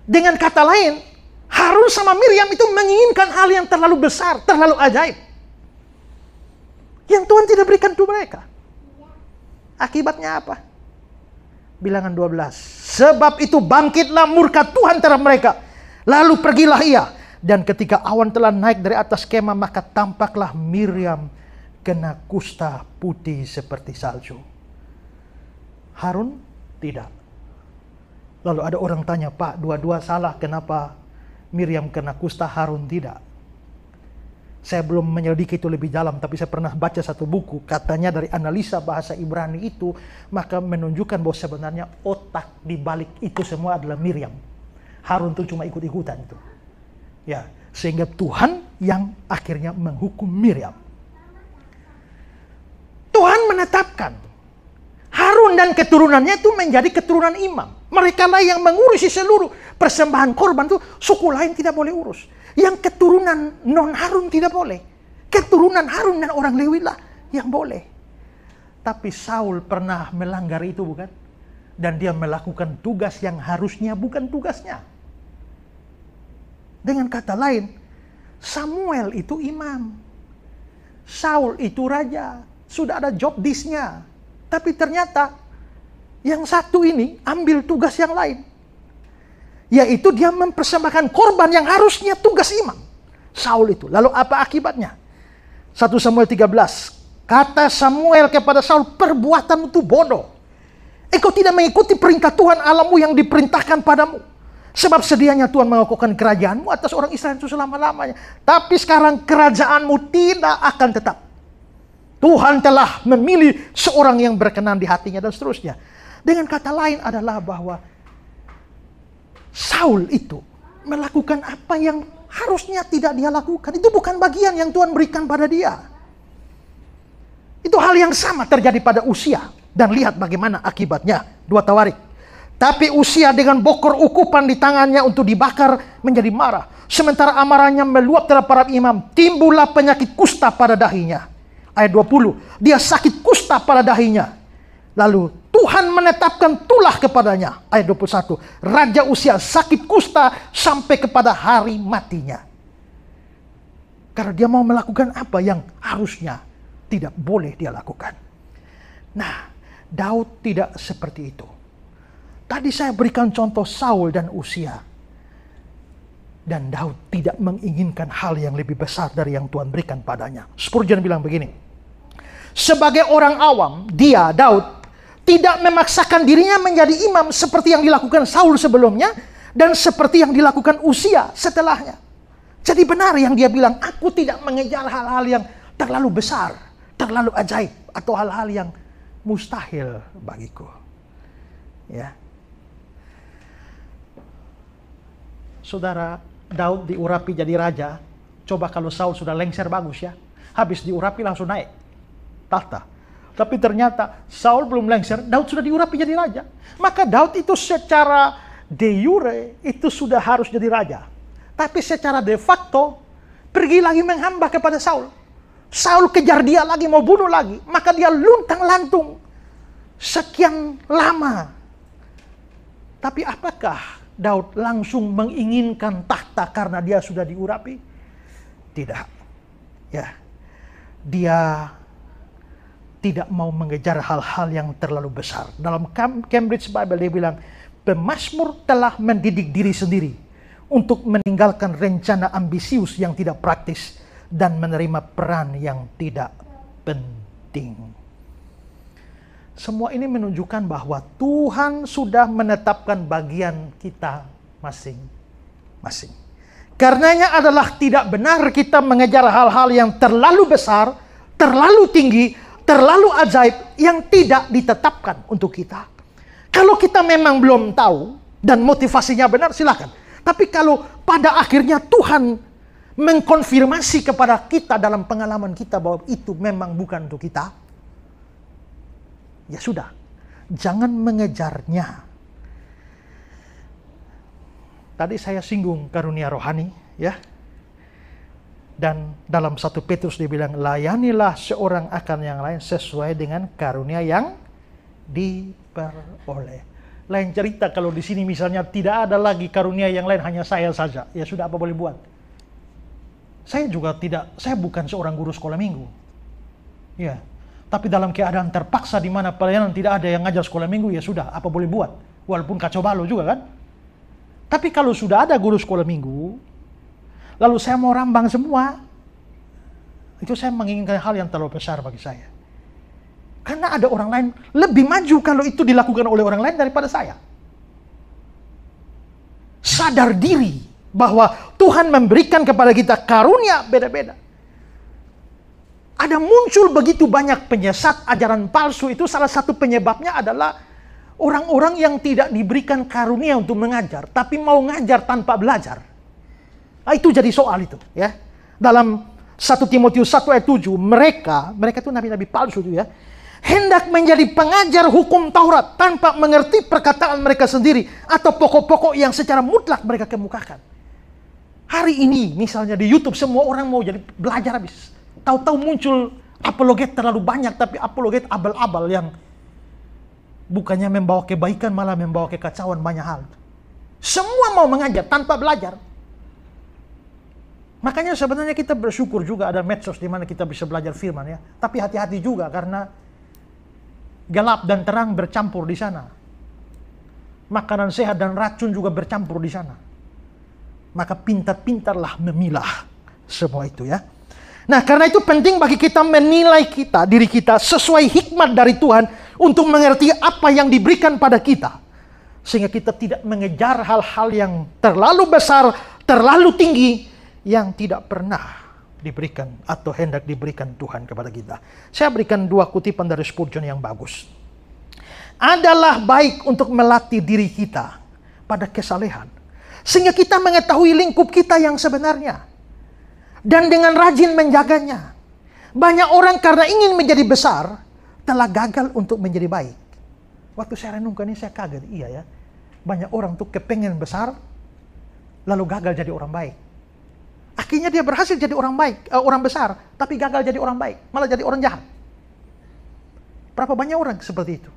dengan kata lain, Harun sama Miriam itu menginginkan hal yang terlalu besar, terlalu ajaib, yang Tuhan tidak berikan untuk mereka. Akibatnya apa? Bilangan 12. Sebab itu bangkitlah murka Tuhan terhadap mereka, lalu pergilah ia. Dan ketika awan telah naik dari atas kemah, maka tampaklah Miriam kena kusta putih seperti salju. Harun tidak. Lalu ada orang tanya, Pak, dua-dua salah, kenapa Miriam kena kusta, Harun tidak? Saya belum menyelidiki itu lebih dalam, tapi saya pernah baca satu buku, katanya dari analisa bahasa Ibrani itu, maka menunjukkan bahwa sebenarnya otak di balik itu semua adalah Miriam. Harun itu cuma ikut-ikutan itu. Ya, sehingga Tuhan yang akhirnya menghukum Miriam. Tuhan menetapkan Harun dan keturunannya itu menjadi keturunan imam. Mereka lah yang mengurusi seluruh persembahan korban itu. Suku lain tidak boleh urus. Yang keturunan non Harun tidak boleh. Keturunan Harun dan orang Lewi lah yang boleh. Tapi Saul pernah melanggar itu, bukan? Dan dia melakukan tugas yang harusnya bukan tugasnya. Dengan kata lain, Samuel itu imam, Saul itu raja, sudah ada job disk-nya. Tapi ternyata yang satu ini ambil tugas yang lain, yaitu dia mempersembahkan korban yang harusnya tugas imam, Saul itu. Lalu apa akibatnya? 1 Samuel 13, kata Samuel kepada Saul, perbuatanmu itu bodoh. Engkau tidak mengikuti perintah Tuhan Allahmu yang diperintahkan padamu. Sebab sedianya Tuhan mengokohkan kerajaanmu atas orang Israel itu selama-lamanya. Tapi sekarang kerajaanmu tidak akan tetap. Tuhan telah memilih seorang yang berkenan di hatinya dan seterusnya. Dengan kata lain adalah bahwa Saul itu melakukan apa yang harusnya tidak dia lakukan. Itu bukan bagian yang Tuhan berikan pada dia. Itu hal yang sama terjadi pada Usia. Dan lihat bagaimana akibatnya. 2 Tawarik. Tapi Usia dengan bokor ukupan di tangannya untuk dibakar menjadi marah. Sementara amarahnya meluap terhadap para imam, timbullah penyakit kusta pada dahinya. Ayat 20, dia sakit kusta pada dahinya. Lalu Tuhan menetapkan tulah kepadanya. Ayat 21. Raja Uzia sakit kusta sampai kepada hari matinya. Karena dia mau melakukan apa yang harusnya tidak boleh dia lakukan. Nah, Daud tidak seperti itu. Tadi saya berikan contoh Saul dan Uzia. Dan Daud tidak menginginkan hal yang lebih besar dari yang Tuhan berikan padanya. Spurgeon bilang begini. Sebagai orang awam, dia, Daud, tidak memaksakan dirinya menjadi imam seperti yang dilakukan Saul sebelumnya dan seperti yang dilakukan Uzia setelahnya. Jadi benar yang dia bilang, aku tidak mengejar hal-hal yang terlalu besar, terlalu ajaib, atau hal-hal yang mustahil bagiku. Ya. Saudara, Daud diurapi jadi raja. Coba kalau Saul sudah lengser bagus ya. Habis diurapi langsung naik tahta. Tapi ternyata Saul belum lengser, Daud sudah diurapi jadi raja. Maka Daud itu secara de jure itu sudah harus jadi raja. Tapi secara de facto pergi lagi menghamba kepada Saul. Saul kejar dia lagi, mau bunuh lagi. Maka dia luntang-lantung sekian lama. Tapi apakah Daud langsung menginginkan tahta karena dia sudah diurapi? Tidak. Ya. Dia tidak mau mengejar hal-hal yang terlalu besar. Dalam Cambridge Bible dia bilang, pemazmur telah mendidik diri sendiri untuk meninggalkan rencana ambisius yang tidak praktis dan menerima peran yang tidak penting. Semua ini menunjukkan bahwa Tuhan sudah menetapkan bagian kita masing-masing. Karenanya adalah tidak benar kita mengejar hal-hal yang terlalu besar, terlalu tinggi, terlalu ajaib yang tidak ditetapkan untuk kita. Kalau kita memang belum tahu dan motivasinya benar, silakan. Tapi kalau pada akhirnya Tuhan mengkonfirmasi kepada kita dalam pengalaman kita bahwa itu memang bukan untuk kita, ya sudah, jangan mengejarnya. Tadi saya singgung karunia rohani, ya. Dan dalam 1 Petrus dia bilang, layanilah seorang akan yang lain sesuai dengan karunia yang diperoleh. Lain cerita kalau di sini misalnya tidak ada lagi karunia yang lain, hanya saya saja. Ya sudah, apa boleh buat? Saya bukan seorang guru sekolah minggu. Ya, tapi dalam keadaan terpaksa di mana pelayanan tidak ada yang ngajar sekolah minggu, ya sudah, apa boleh buat? Walaupun kacau balau juga kan? Tapi kalau sudah ada guru sekolah minggu, lalu saya mau rambang semua, itu saya menginginkan hal yang terlalu besar bagi saya. Karena ada orang lain lebih maju kalau itu dilakukan oleh orang lain daripada saya. Sadar diri bahwa Tuhan memberikan kepada kita karunia beda-beda. Ada muncul begitu banyak penyesat, ajaran palsu, itu salah satu penyebabnya adalah orang-orang yang tidak diberikan karunia untuk mengajar, tapi mau ngajar tanpa belajar. Nah, itu jadi soal itu, ya. Dalam 1 Timotius 1 ayat 7, mereka itu nabi-nabi palsu itu ya, hendak menjadi pengajar hukum Taurat tanpa mengerti perkataan mereka sendiri atau pokok-pokok yang secara mutlak mereka kemukakan. Hari ini misalnya di YouTube semua orang mau jadi belajar habis. Tahu-tahu muncul apologet terlalu banyak, tapi apologet abal-abal yang bukannya membawa kebaikan malah membawa kekacauan banyak hal. Semua mau mengajar tanpa belajar. Makanya sebenarnya kita bersyukur juga ada medsos di mana kita bisa belajar firman ya. Tapi hati-hati juga karena gelap dan terang bercampur di sana. Makanan sehat dan racun juga bercampur di sana. Maka pintar-pintarlah memilah semua itu ya. Nah, karena itu penting bagi kita menilai diri kita sesuai hikmat dari Tuhan untuk mengerti apa yang diberikan pada kita. Sehingga kita tidak mengejar hal-hal yang terlalu besar, terlalu tinggi, yang tidak pernah diberikan atau hendak diberikan Tuhan kepada kita. Saya berikan 2 kutipan dari Spurgeon yang bagus. Adalah baik untuk melatih diri kita pada kesalehan, sehingga kita mengetahui lingkup kita yang sebenarnya. Dan dengan rajin menjaganya. Banyak orang karena ingin menjadi besar, telah gagal untuk menjadi baik. Waktu saya renungkan ini saya kaget, iya ya. Banyak orang tuh kepengen besar, lalu gagal jadi orang baik. Akhirnya dia berhasil jadi orang baik, orang besar, tapi gagal jadi orang baik, malah jadi orang jahat. Berapa banyak orang seperti itu?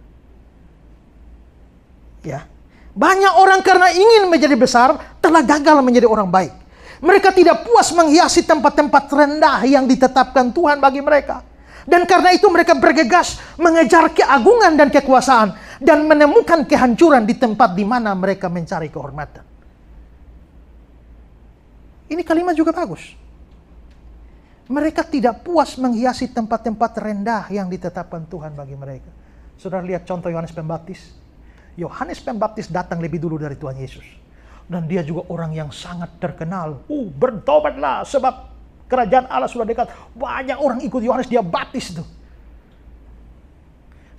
Ya. Banyak orang karena ingin menjadi besar, telah gagal menjadi orang baik. Mereka tidak puas menghiasi tempat-tempat rendah yang ditetapkan Tuhan bagi mereka. Dan karena itu mereka bergegas mengejar keagungan dan kekuasaan. Dan menemukan kehancuran di tempat di mana mereka mencari kehormatan. Ini kalimat juga bagus. Mereka tidak puas menghiasi tempat-tempat rendah yang ditetapkan Tuhan bagi mereka. Saudara lihat contoh Yohanes Pembaptis. Yohanes Pembaptis datang lebih dulu dari Tuhan Yesus. Dan dia juga orang yang sangat terkenal. Bertobatlah sebab kerajaan Allah sudah dekat. Banyak orang ikut Yohanes, dia baptis tuh.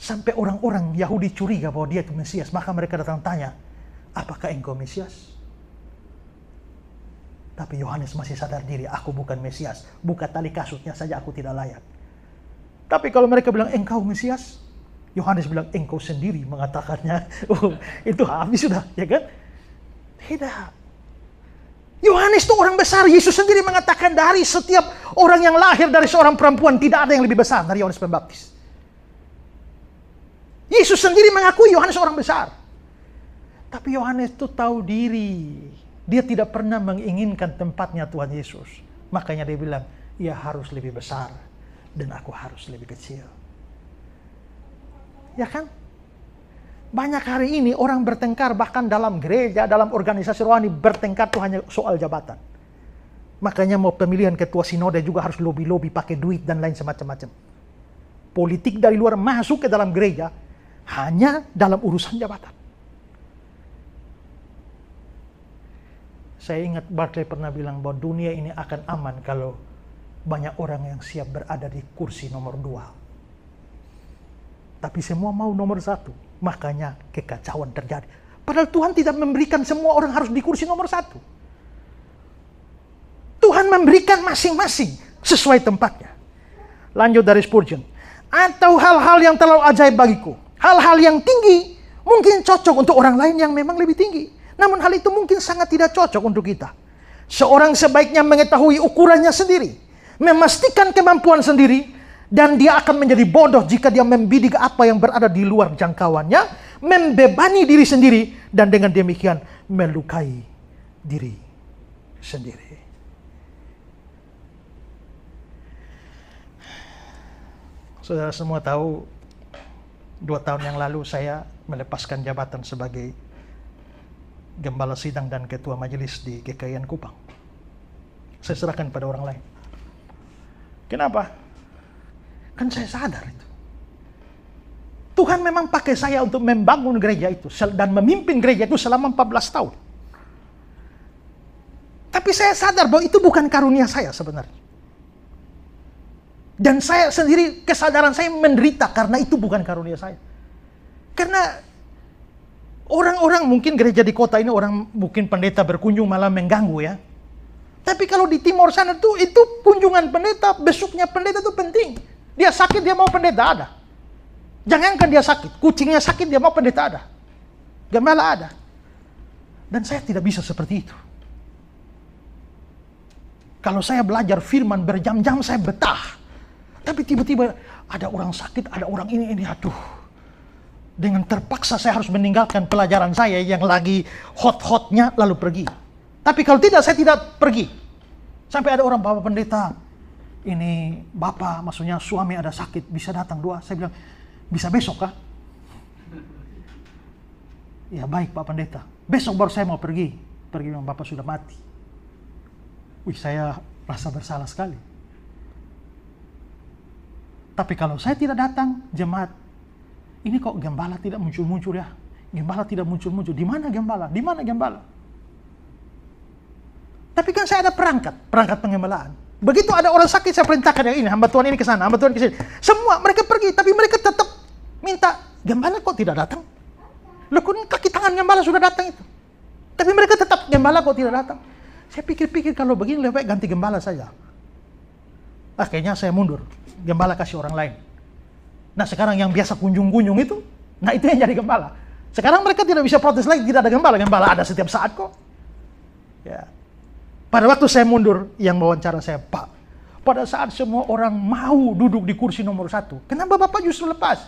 Sampai orang-orang Yahudi curiga bahwa dia itu Mesias. Maka mereka datang tanya, apakah engkau Mesias? Tapi Yohanes masih sadar diri, aku bukan Mesias. Buka tali kasutnya saja aku tidak layak. Tapi kalau mereka bilang, engkau Mesias? Yohanes bilang, engkau sendiri mengatakannya. Itu habis sudah, ya kan? Tidak. Yohanes itu orang besar. Yesus sendiri mengatakan dari setiap orang yang lahir dari seorang perempuan, tidak ada yang lebih besar dari Yohanes Pembaptis. Yesus sendiri mengakui Yohanes orang besar. Tapi Yohanes itu tahu diri. Dia tidak pernah menginginkan tempatnya Tuhan Yesus. Makanya dia bilang, ia harus lebih besar dan aku harus lebih kecil. Ya kan? Banyak hari ini orang bertengkar bahkan dalam gereja, dalam organisasi rohani bertengkar itu hanya soal jabatan. Makanya mau pemilihan ketua sinode juga harus lobby-lobby pakai duit dan lain semacam-macam. Politik dari luar masuk ke dalam gereja hanya dalam urusan jabatan. Saya ingat Barclay pernah bilang bahwa dunia ini akan aman kalau banyak orang yang siap berada di kursi nomor 2. Tapi semua mau nomor 1. Makanya kekacauan terjadi. Padahal Tuhan tidak memberikan semua orang harus di kursi nomor 1. Tuhan memberikan masing-masing sesuai tempatnya. Lanjut dari Spurgeon. Atau hal-hal yang terlalu ajaib bagiku. Hal-hal yang tinggi mungkin cocok untuk orang lain yang memang lebih tinggi. Namun hal itu mungkin sangat tidak cocok untuk kita. Seorang sebaiknya mengetahui ukurannya sendiri. Memastikan kemampuan sendiri. Dan dia akan menjadi bodoh jika dia membidik apa yang berada di luar jangkauannya. Membebani diri sendiri. Dan dengan demikian melukai diri sendiri. Saudara semua tahu 2 tahun yang lalu saya melepaskan jabatan sebagai Gembala Sidang dan Ketua Majelis di GKIan Kupang. Saya serahkan pada orang lain. Kenapa? Kan saya sadar itu. Tuhan memang pakai saya untuk membangun gereja itu dan memimpin gereja itu selama 14 tahun. Tapi saya sadar bahwa itu bukan karunia saya sebenarnya. Dan saya sendiri, kesadaran saya menderita karena itu bukan karunia saya. Karena orang-orang mungkin gereja di kota ini, orang mungkin pendeta berkunjung malah mengganggu ya. Tapi kalau di Timor sana tuh, itu kunjungan pendeta, besoknya pendeta itu penting. Dia sakit, dia mau pendeta ada. Jangankan dia sakit, kucingnya sakit, dia mau pendeta ada. Gembala ada. Dan saya tidak bisa seperti itu. Kalau saya belajar firman berjam-jam, saya betah. Tapi tiba-tiba ada orang sakit, ada orang ini, aduh. Dengan terpaksa saya harus meninggalkan pelajaran saya yang lagi hot-hotnya lalu pergi. Tapi kalau tidak, saya tidak pergi. Sampai ada orang, Bapak Pendeta, ini Bapak, maksudnya suami ada sakit, bisa datang doa. Saya bilang, bisa besok kah? Ya baik Pak Pendeta. Besok baru saya mau pergi. Pergi memang Bapak sudah mati. Wih, saya rasa bersalah sekali. Tapi kalau saya tidak datang, jemaat, ini kok gembala tidak muncul-muncul ya? Gembala tidak muncul-muncul. Di mana gembala? Di mana gembala? Tapi kan saya ada perangkat pengembalaan. Begitu ada orang sakit, saya perintahkan yang ini, hamba Tuhan ini ke sana, hamba Tuhan ke sini. Semua mereka pergi, tapi mereka tetap minta, gembala kok tidak datang? Loh, kaki tangan gembala sudah datang itu. Tapi mereka tetap, gembala kok tidak datang? Saya pikir-pikir kalau begini lebih baik ganti gembala saja. Akhirnya saya mundur, gembala kasih orang lain. Nah sekarang yang biasa kunjung-kunjung itu, nah itu yang jadi gembala. Sekarang mereka tidak bisa protes lagi, tidak ada gembala. Gembala ada setiap saat kok. Ya. Pada waktu saya mundur, yang wawancara saya, Pak, pada saat semua orang mau duduk di kursi nomor 1, kenapa Bapak justru lepas?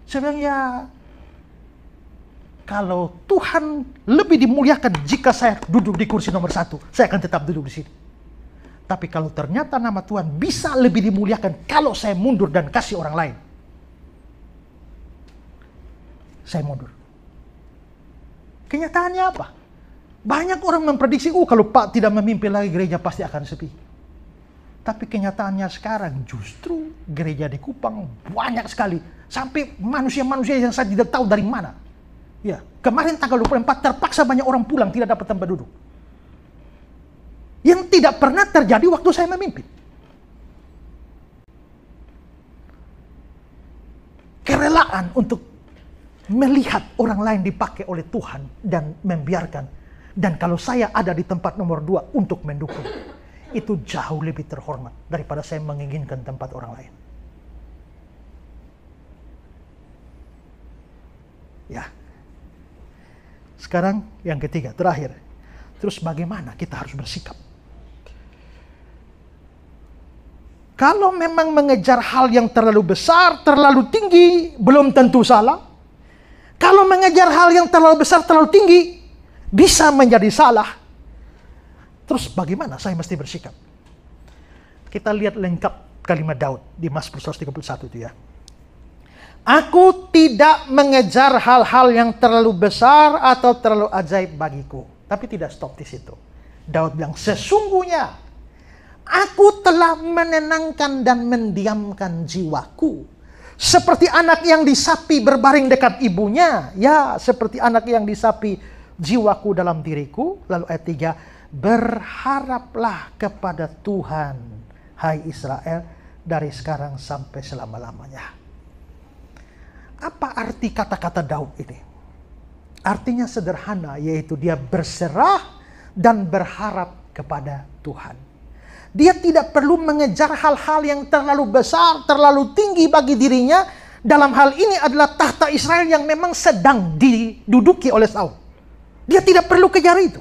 Saya bilang, ya, kalau Tuhan lebih dimuliakan jika saya duduk di kursi nomor 1, saya akan tetap duduk di sini. Tapi kalau ternyata nama Tuhan bisa lebih dimuliakan kalau saya mundur dan kasih orang lain, saya mundur. Kenyataannya apa? Banyak orang memprediksi, kalau Pak tidak memimpin lagi, gereja pasti akan sepi. Tapi kenyataannya sekarang justru gereja di Kupang banyak sekali. Sampai manusia-manusia yang saya tidak tahu dari mana. Ya, kemarin tanggal 24 terpaksa banyak orang pulang, tidak dapat tempat duduk. Yang tidak pernah terjadi waktu saya memimpin. Kerelaan untuk melihat orang lain dipakai oleh Tuhan dan membiarkan. Dan kalau saya ada di tempat nomor 2 untuk mendukung, itu jauh lebih terhormat daripada saya menginginkan tempat orang lain. Ya. Sekarang yang ketiga, terakhir. Terus bagaimana kita harus bersikap? Kalau memang mengejar hal yang terlalu besar, terlalu tinggi, belum tentu salah. Kalau mengejar hal yang terlalu besar, terlalu tinggi, bisa menjadi salah. Terus bagaimana saya mesti bersikap? Kita lihat lengkap kalimat Daud di Mazmur 131 itu ya. Aku tidak mengejar hal-hal yang terlalu besar atau terlalu ajaib bagiku. Tapi tidak stop di situ. Daud bilang, sesungguhnya aku telah menenangkan dan mendiamkan jiwaku. Seperti anak yang disapi berbaring dekat ibunya. Ya, seperti anak yang disapi jiwaku dalam diriku. Lalu ayat 3, berharaplah kepada Tuhan, hai Israel, dari sekarang sampai selama-lamanya. Apa arti kata-kata Daud ini? Artinya sederhana, yaitu dia berserah dan berharap kepada Tuhan. Dia tidak perlu mengejar hal-hal yang terlalu besar, terlalu tinggi bagi dirinya. Dalam hal ini adalah tahta Israel yang memang sedang diduduki oleh Saul. Dia tidak perlu kejar itu.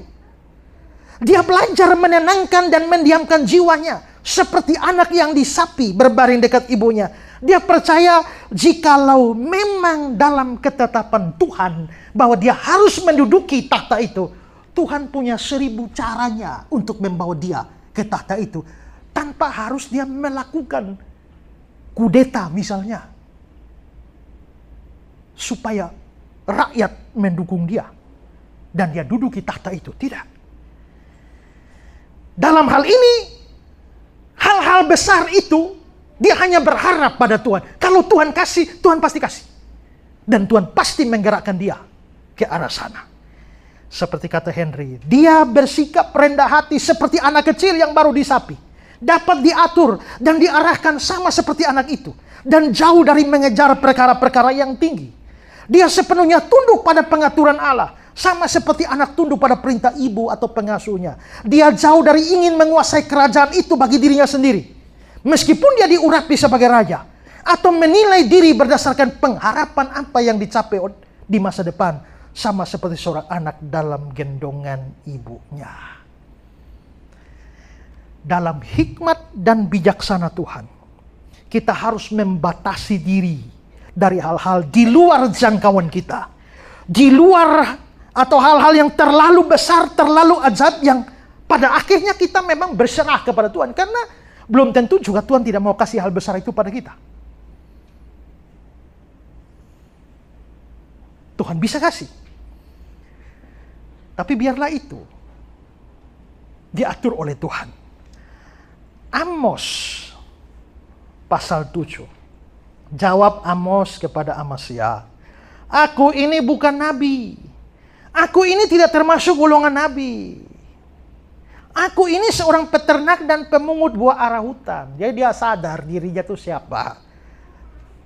Dia belajar menenangkan dan mendiamkan jiwanya. Seperti anak yang disapi berbaring dekat ibunya. Dia percaya jikalau memang dalam ketetapan Tuhan bahwa dia harus menduduki tahta itu, Tuhan punya 1000 caranya untuk membawa dia ke tahta itu. Tanpa harus dia melakukan kudeta misalnya. Supaya rakyat mendukung dia. Dan dia duduki tahta itu. Tidak. Dalam hal ini, hal-hal besar itu, dia hanya berharap pada Tuhan. Kalau Tuhan kasih, Tuhan pasti kasih. Dan Tuhan pasti menggerakkan dia ke arah sana. Seperti kata Henry, dia bersikap rendah hati seperti anak kecil yang baru disapi. Dapat diatur dan diarahkan sama seperti anak itu. Dan jauh dari mengejar perkara-perkara yang tinggi. Dia sepenuhnya tunduk pada pengaturan Allah. Sama seperti anak tunduk pada perintah ibu atau pengasuhnya. Dia jauh dari ingin menguasai kerajaan itu bagi dirinya sendiri. Meskipun dia diurapi sebagai raja. Atau menilai diri berdasarkan pengharapan apa yang dicapai di masa depan. Sama seperti seorang anak dalam gendongan ibunya. Dalam hikmat dan bijaksana Tuhan, kita harus membatasi diri dari hal-hal di luar jangkauan kita. Di luar atau hal-hal yang terlalu besar, terlalu ajaib yang pada akhirnya kita memang berserah kepada Tuhan. Karena belum tentu juga Tuhan tidak mau kasih hal besar itu pada kita. Tuhan bisa kasih. Tapi biarlah itu diatur oleh Tuhan. Amos pasal 7. Jawab Amos kepada Amasya, aku ini bukan nabi. Aku ini tidak termasuk golongan nabi. Aku ini seorang peternak dan pemungut buah arah hutan. Jadi dia sadar dirinya itu siapa.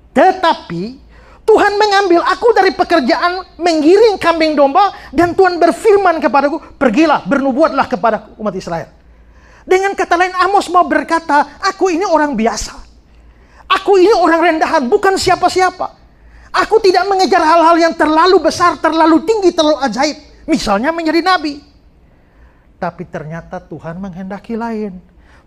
Tetapi Tuhan mengambil aku dari pekerjaan menggiring kambing domba. Dan Tuhan berfirman kepadaku, pergilah bernubuatlah kepada umat Israel. Dengan kata lain, Amos mau berkata, aku ini orang biasa. Aku ini orang rendahan, bukan siapa-siapa. Aku tidak mengejar hal-hal yang terlalu besar, terlalu tinggi, terlalu ajaib. Misalnya menjadi nabi. Tapi ternyata Tuhan menghendaki lain.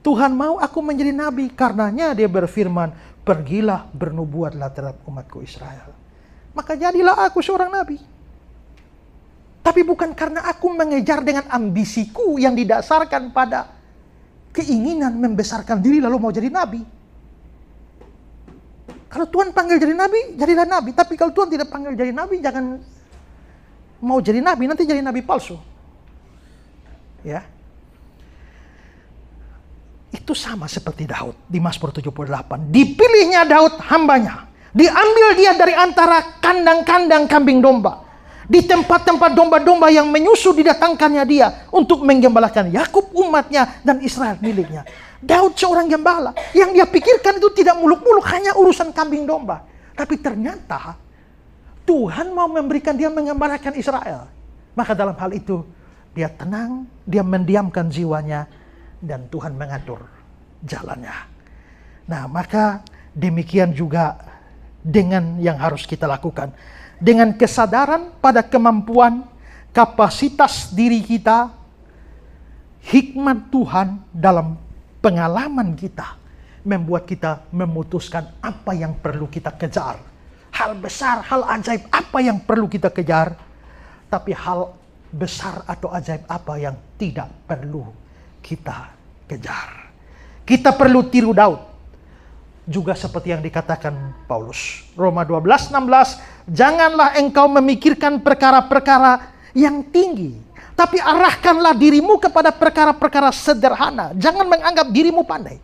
Tuhan mau aku menjadi nabi. Karenanya dia berfirman, pergilah bernubuatlah terhadap umatku Israel. Maka jadilah aku seorang nabi. Tapi bukan karena aku mengejar dengan ambisiku yang didasarkan pada keinginan membesarkan diri lalu mau jadi nabi. Kalau Tuhan panggil jadi nabi, jadilah nabi. Tapi kalau Tuhan tidak panggil jadi nabi, jangan mau jadi nabi, nanti jadi nabi palsu. Ya. Itu sama seperti Daud di Mazmur 78. Dipilihnya Daud hambanya. Diambil dia dari antara kandang-kandang kambing domba. Di tempat-tempat domba-domba yang menyusu didatangkannya dia untuk menggembalakan Yakub umatnya dan Israel miliknya. Daud seorang gembala. Yang dia pikirkan itu tidak muluk-muluk, hanya urusan kambing domba. Tapi ternyata Tuhan mau memberikan dia menggembalakan Israel. Maka dalam hal itu dia tenang, dia mendiamkan jiwanya, dan Tuhan mengatur jalannya. Nah, maka demikian juga dengan yang harus kita lakukan. Dengan kesadaran pada kemampuan, kapasitas diri kita, hikmat Tuhan dalam pengalaman kita, membuat kita memutuskan apa yang perlu kita kejar. Hal besar, hal ajaib apa yang perlu kita kejar, tapi hal besar atau ajaib apa yang tidak perlu kita kejar. Kita perlu tiru Daud. Juga seperti yang dikatakan Paulus. Roma 12:16, janganlah engkau memikirkan perkara-perkara yang tinggi, tapi arahkanlah dirimu kepada perkara-perkara sederhana. Jangan menganggap dirimu pandai.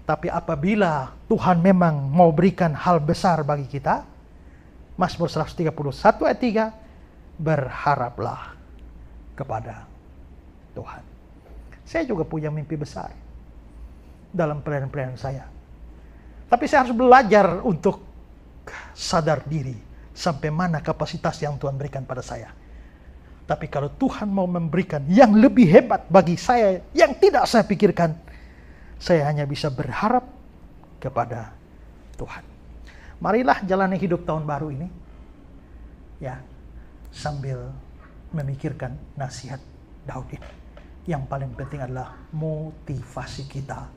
Tapi apabila Tuhan memang mau berikan hal besar bagi kita, Mazmur 131 ayat 3, berharaplah kepada Tuhan. Saya juga punya mimpi besar dalam pelayanan saya. Tapi saya harus belajar untuk sadar diri sampai mana kapasitas yang Tuhan berikan pada saya. Tapi kalau Tuhan mau memberikan yang lebih hebat bagi saya yang tidak saya pikirkan, saya hanya bisa berharap kepada Tuhan. Marilah jalani hidup tahun baru ini ya, sambil memikirkan nasihat Daud ini. Yang paling penting adalah motivasi kita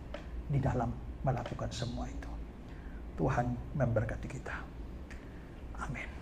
di dalam melakukan semua itu. Tuhan memberkati kita. Amin.